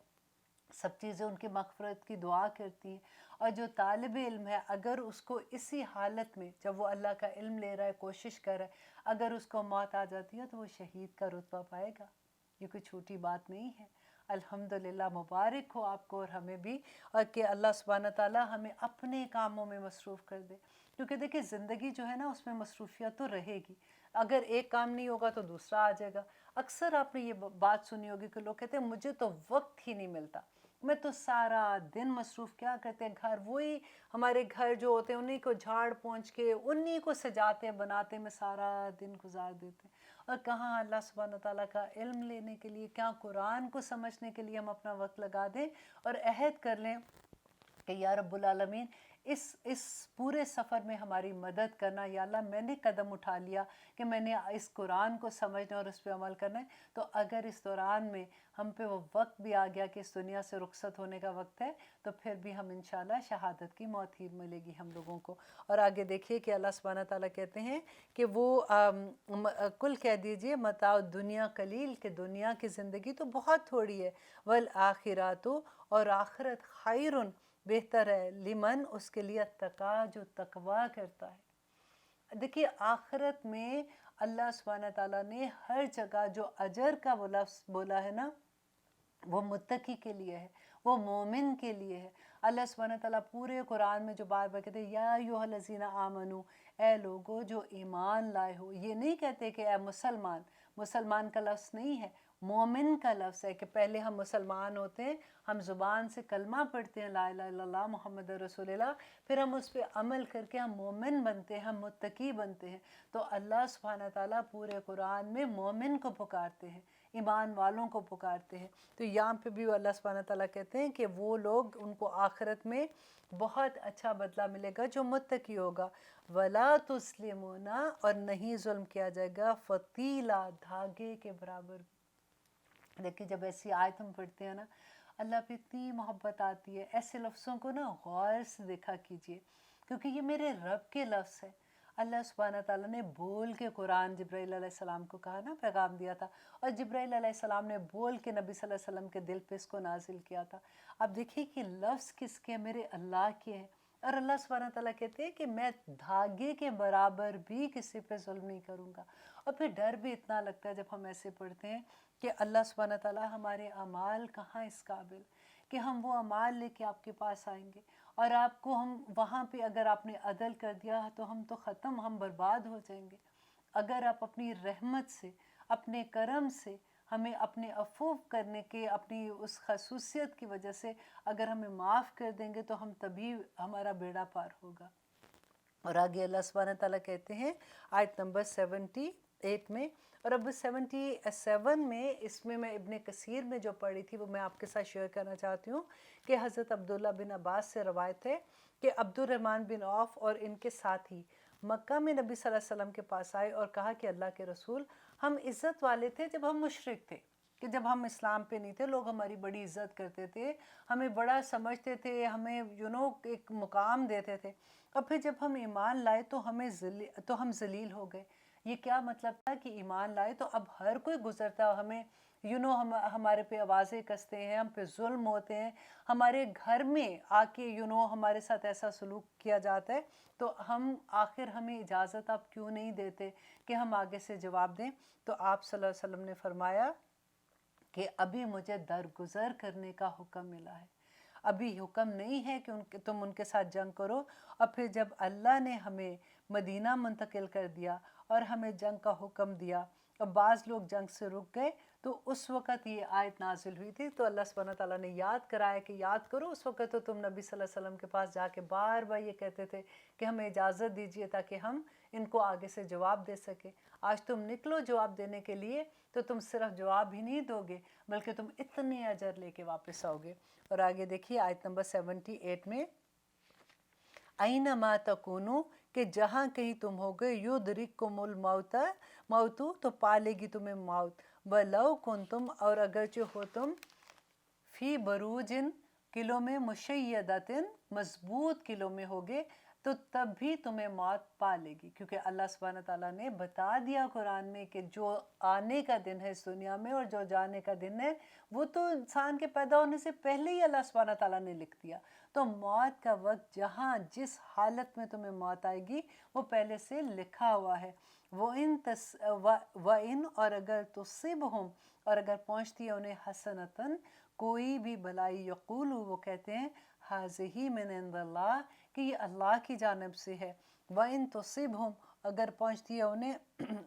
سب چیزیں ان کی مغفرت کی دعا کرتی ہیں. اور جو طالب علم ہے، اگر اس کو اسی حالت میں جب وہ اللہ کا علم لے رہا ہے، کوشش کر رہا ہے، اگر اس کو موت آ جاتی ہے تو وہ شہید کا رتبہ پائے گا. یہ کوئی چھوٹی بات نہیں ہے. الحمدللہ، مبارک ہو آپ کو اور ہمیں بھی، اور کہ اللہ سبحانہ تعالیٰ ہمیں اپنے کاموں میں مصروف کر دے. کیونکہ دیکھیں زندگی جو ہے نا اس میں مصروفیت تو رہے گی، اگر ایک کام نہیں ہوگا تو دوسرا آ جائے گا۔ اکثر آپ نے یہ بات سنی ہوگی کہ لوگ کہتے ہیں مجھے تو وقت ہی نہیں ملتا، میں تو سارا دن مصروف کیا کرتے ہیں گھر، وہی ہمارے گھر جو ہوتے ہیں انہیں کو جھاڑ پونچھ کے انہیں کو سجاتے بناتے میں سارا دن گزار دیتے ہیں، اور کہاں اللہ سبحانہ تعالیٰ کا علم لینے کے لیے، کیا قرآن کو سمجھنے کے لیے ہم اپنا وقت لگا دیں اور عہد کر لیں کہ یا رب العالمین اس پورے سفر میں ہماری مدد کرنا، یا اللہ میں نے قدم اٹھا لیا کہ میں نے اس قرآن کو سمجھنا اور اس پہ عمل کرنا ہے، تو اگر اس دوران میں ہم پہ وہ وقت بھی آ گیا کہ اس دنیا سے رخصت ہونے کا وقت ہے، تو پھر بھی ہم انشاءاللہ شہادت کی موت ہی ملے گی ہم لوگوں کو۔ اور آگے دیکھیے کہ اللہ سبحانہ تعالیٰ کہتے ہیں کہ وہ کل کہہ دیجئے متاع دنیا قلیل، کہ دنیا کی زندگی تو بہت تھوڑی ہے، والآخرات، اور آخرت خیرٌ، بہتر ہے، لمن، اس کے لیے اتقا، جو تقوی کرتا ہے۔ دیکھیے آخرت میں اللہ سبحانہ تعالیٰ نے ہر جگہ جو اجر کا وہ لفظ بولا ہے نا، وہ متقی کے لیے ہے، وہ مومن کے لیے ہے۔ اللہ سبحانہ تعالیٰ پورے قرآن میں جو بار بار کہتے ہیں یا ایھا الذین آمنو، اے لوگو جو ایمان لائے ہو، یہ نہیں کہتے کہ اے مسلمان، مسلمان کا لفظ نہیں ہے، مومن کا لفظ ہے، کہ پہلے ہم مسلمان ہوتے ہیں، ہم زبان سے کلمہ پڑھتے ہیں لا الہ الا اللہ محمد رسول اللہ، پھر ہم اس پہ عمل کر کے ہم مومن بنتے ہیں، ہم متقی بنتے ہیں۔ تو اللہ سبحانہ تعالیٰ پورے قرآن میں مومن کو پکارتے ہیں، ایمان والوں کو پکارتے ہیں۔ تو یہاں پہ بھی اللہ سبحانہ تعالیٰ کہتے ہیں کہ وہ لوگ، ان کو آخرت میں بہت اچھا بدلہ ملے گا جو متقی ہوگا۔ وَلَا تُظْلِمُونَ، اور نہیں ظلم کیا جائے گا، فتیلہ، دھاگے کے برابر۔ لیکن جب ایسی آیت ہم پڑھتے ہیں نا، اللہ پہ اتنی محبت آتی ہے، ایسے لفظوں کو نا غور سے دیکھا کیجئے، کیونکہ یہ میرے رب کے لفظ ہے۔ اللہ سبحانہ تعالیٰ نے بول کے قرآن جبرائیل علیہ السلام کو کہا نا، پیغام دیا تھا، اور جبرائیل علیہ السلام نے بول کے نبی صلی اللہ علیہ وسلم کے دل پہ اس کو نازل کیا تھا۔ اب دیکھیے کہ لفظ کس کے، میرے اللہ کے ہیں، اور اللہ سبحانہ تعالیٰ کہتے ہیں کہ میں دھاگے کے برابر بھی کسی پہ ظلم نہیں کروں گا۔ اور پھر ڈر بھی اتنا لگتا ہے جب ہم ایسے پڑھتے ہیں کہ اللہ سبحانہ تعالیٰ ہمارے اعمال کہاں اس قابل کہ ہم وہ اعمال لے کے آپ کے پاس آئیں گے، اور آپ کو ہم وہاں پہ اگر آپ نے عدل کر دیا تو ہم تو ختم، ہم برباد ہو جائیں گے۔ اگر آپ اپنی رحمت سے، اپنے کرم سے ہمیں اپنے عفو کرنے کے، اپنی اس خصوصیت کی وجہ سے اگر ہمیں معاف کر دیں گے تو ہم تبھی ہمارا بیڑا پار ہوگا۔ اور آگے اللہ سبحانہ تعالیٰ کہتے ہیں آیت نمبر 78 میں، اور اب 77 میں، اس میں میں ابن کثیر میں جو پڑھی تھی وہ میں آپ کے ساتھ شیئر کرنا چاہتی ہوں، کہ حضرت عبداللہ بن عباس سے روایت ہے کہ عبد الرحمن بن عوف اور ان کے ساتھی مکہ میں نبی صلی اللہ علیہ وسلم کے پاس آئے اور کہا کہ اللہ کے رسول، ہم عزت والے تھے جب ہم مشرک تھے، کہ جب ہم اسلام پہ نہیں تھے لوگ ہماری بڑی عزت کرتے تھے، ہمیں بڑا سمجھتے تھے، ہمیں ایک مقام دیتے تھے، اور پھر جب ہم ایمان لائے تو ہم ذلیل ہو گئے۔ یہ کیا مطلب تھا کہ ایمان لائے تو اب ہر کوئی گزرتا، ہمیں ہمارے پہ آوازیں کستے ہیں، ہم پہ ظلم ہوتے ہیں، ہمارے گھر میں آ کے ہمارے ساتھ ایسا سلوک کیا جاتا ہے، تو آخر ہمیں اجازت آپ کیوں نہیں دیتے کہ ہم آگے سے جواب دیں؟ تو آپ صلی اللہ علیہ وسلم نے فرمایا کہ ابھی مجھے درگزر کرنے کا حکم ملا ہے، ابھی حکم نہیں ہے کہ تم ان کے ساتھ جنگ کرو۔ اور پھر جب اللہ نے ہمیں مدینہ منتقل کر دیا اور ہمیں جنگ کا حکم دیا اور بعض لوگ جنگ سے رک گئے، تو اس وقت یہ آیت نازل ہوئی تھی۔ تو اللہ سبحانہ تعالیٰ نے یاد کرایا کہ یاد کرو اس وقت تو تم نبی صلی اللہ علیہ وسلم کے پاس جا کے بار بار یہ کہتے تھے کہ ہمیں اجازت دیجیے تاکہ ہم ان کو آگے سے جواب دے سکیں۔ آج تم نکلو جواب دینے کے لیے تو تم صرف جواب ہی نہیں دو گے بلکہ تم اتنے اجر لے کے واپس آؤ گے۔ اور آگے دیکھیے آیت نمبر 78 میں، اینما تکونو، کہ جہاں کہیں تم ہوگے، یدرککم الموت، تو پالے گی تمہیں موت، ولو کنتم، اور اگرچہ ہو تم، فی بروجن، قلعوں میں، مشیدتن، مضبوط قلعوں میں ہوگے، تو تب بھی تمہیں موت پا لے گی، کیونکہ اللہ سبحانہ تعالیٰ نے بتا دیا قرآن میں کہ جو آنے کا دن ہے اس دنیا میں اور جو جانے کا دن ہے وہ تو انسان کے پیدا ہونے سے پہلے ہی اللہ سبحانہ تعالیٰ نے لکھ دیا۔ تو موت کا وقت، جہاں جس حالت میں تمہیں موت آئے گی وہ پہلے سے لکھا ہوا ہے۔ وَإِن، اور اگر تصبہم، اور اگر پہنچتی ہے انہیں حسنتاً، کوئی بھی بھلائی، یقولو، وہ کہتے ہیں، ہذہ من عند اللہ، کہ یہ اللہ کی جانب سے ہے، وَإِن تُصِبْهُمْ اگر پہنچتی ہے انہیں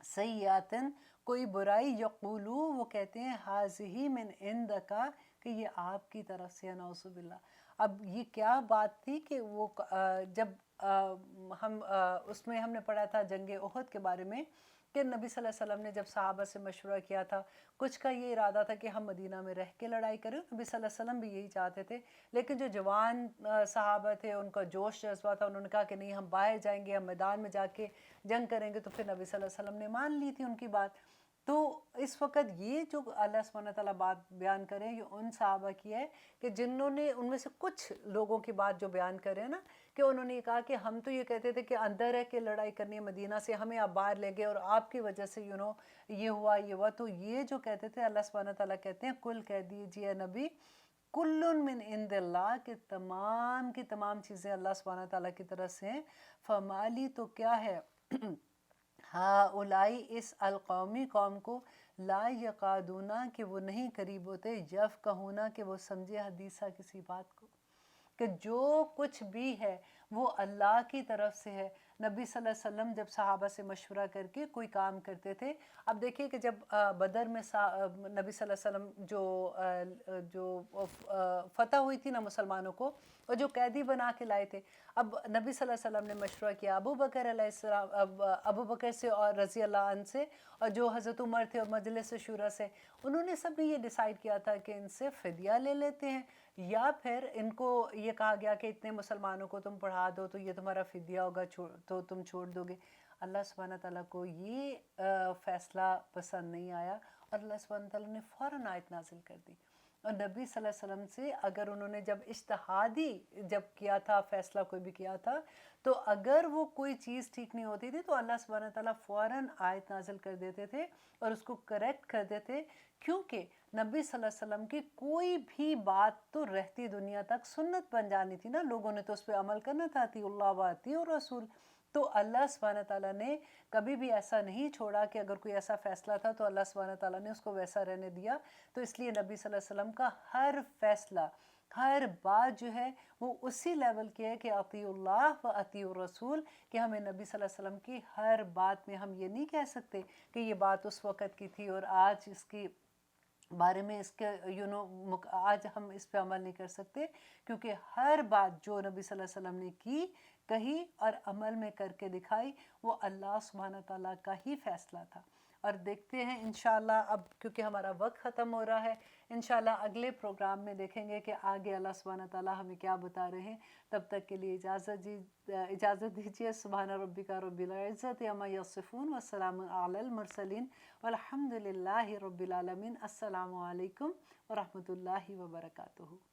سیئاتن کوئی برائی یقولو وہ کہتے ہیں حاضی من عندکا کہ یہ آپ کی طرف سے ہے، نعوذ باللہ۔ اب یہ کیا بات تھی کہ وہ جب ہم اس میں ہم نے پڑھا تھا جنگ احد کے بارے میں کہ نبی صلی اللہ علیہ وسلم نے جب صحابہ سے مشورہ کیا تھا، کچھ کا یہ ارادہ تھا کہ ہم مدینہ میں رہ کے لڑائی کریں، نبی صلی اللہ علیہ وسلم بھی یہی چاہتے تھے، لیکن جو جوان صحابہ تھے ان کا جوش جذبہ تھا، انہوں نے کہا کہ نہیں ہم باہر جائیں گے، ہم میدان میں جا کے جنگ کریں گے، تو پھر نبی صلی اللہ علیہ وسلم نے مان لی تھی ان کی بات۔ تو اس وقت یہ جو اللہ سبحانہ تعالیٰ بات بیان کریں یہ ان صحابہ کی ہے کہ جنہوں نے ان میں سے کچھ لوگوں کی بات جو بیان کریں نا کہ انہوں نے یہ کہا کہ ہم تو یہ کہتے تھے کہ اندر ہے کہ لڑائی کرنی ہے مدینہ سے، ہمیں آپ باہر لے گئے اور آپ کی وجہ سے یہ ہوا۔ تو یہ جو کہتے تھے اللہ سبحانہ تعالیٰ کہتے ہیں کل کہہ دیجئے نبی کل من عند اللہ کہ تمام کی تمام چیزیں اللہ سبحانہ تعالیٰ کی طرف سے ہیں، فمالی تو کیا ہے ہاں اولائی اس القومی قوم کو لا یقادونا کہ وہ نہیں قریب ہوتے یفقہونا کہ وہ سمجھے حدیثہ کسی بات کو، کہ جو کچھ بھی ہے وہ اللہ کی طرف سے ہے۔ نبی صلی اللہ علیہ وسلم جب صحابہ سے مشورہ کر کے کوئی کام کرتے تھے، اب دیکھیے کہ جب بدر میں نبی صلی اللہ علیہ وسلم جو فتح ہوئی تھی نا مسلمانوں کو، اور جو قیدی بنا کے لائے تھے، اب نبی صلی اللہ علیہ وسلم نے مشورہ کیا ابو بکر علیہ السلام ابو بکر سے اور رضی اللہ عنہ سے، اور جو حضرت عمر تھے اور مجلس شورا سے، انہوں نے سب نے یہ ڈیسائیڈ کیا تھا کہ ان سے فدیہ لے لیتے ہیں، یا پھر ان کو یہ کہا گیا کہ اتنے مسلمانوں کو تم پڑھا دو تو یہ تمہارا فدیہ ہوگا تو تم چھوڑ دو گے۔ اللہ سبحانہ تعالیٰ کو یہ فیصلہ پسند نہیں آیا اور اللہ سبحانہ تعالیٰ نے فوراً آیت نازل کر دی، اور نبی صلی اللہ علیہ وسلم سے اگر انہوں نے جب اجتہادی جب کیا تھا فیصلہ کوئی بھی کیا تھا تو اگر وہ کوئی چیز ٹھیک نہیں ہوتی تھی تو اللہ سبحانہ تعالیٰ فوراً آیت نازل کر دیتے تھے اور اس کو کریکٹ کر دیتے، کیونکہ نبی صلی اللہ علیہ وسلم کی کوئی بھی بات تو رہتی دنیا تک سنت بن جانی تھی نا، لوگوں نے تو اس پہ عمل کرنا تھا، اطیعوا اللہ و اطیعوا الرسول۔ تو اللہ سبحانہ تعالیٰ نے کبھی بھی ایسا نہیں چھوڑا کہ اگر کوئی ایسا فیصلہ تھا تو اللہ سبحانہ تعالیٰ نے اس کو ویسا رہنے دیا، تو اس لیے نبی صلی اللہ علیہ وسلم کا ہر فیصلہ ہر بات جو ہے وہ اسی لیول کی ہے کہ اطیعوا اللہ و اطیعوا الرسول، کہ ہمیں نبی صلی اللہ علیہ وسلم کی ہر بات میں ہم یہ نہیں کہہ سکتے کہ یہ بات اس وقت کی تھی اور آج اس کی بارے میں اس کے آج ہم اس پہ عمل نہیں کر سکتے، کیونکہ ہر بات جو نبی صلی اللہ علیہ وسلم نے کی کہی اور عمل میں کر کے دکھائی وہ اللہ سبحانہ تعالیٰ کا ہی فیصلہ تھا۔ اور دیکھتے ہیں انشاءاللہ، اب کیونکہ ہمارا وقت ختم ہو رہا ہے، انشاءاللہ اگلے پروگرام میں دیکھیں گے کہ آگے اللہ سبحانہ تعالیٰ ہمیں کیا بتا رہے ہیں۔ تب تک کے لیے اجازت دیجیے۔ سبحان ربک رب العزت عما یصفون وسلام علی المرسلین والحمد للہ رب العالمین۔ السلام علیکم ورحمۃ اللہ وبرکاتہ۔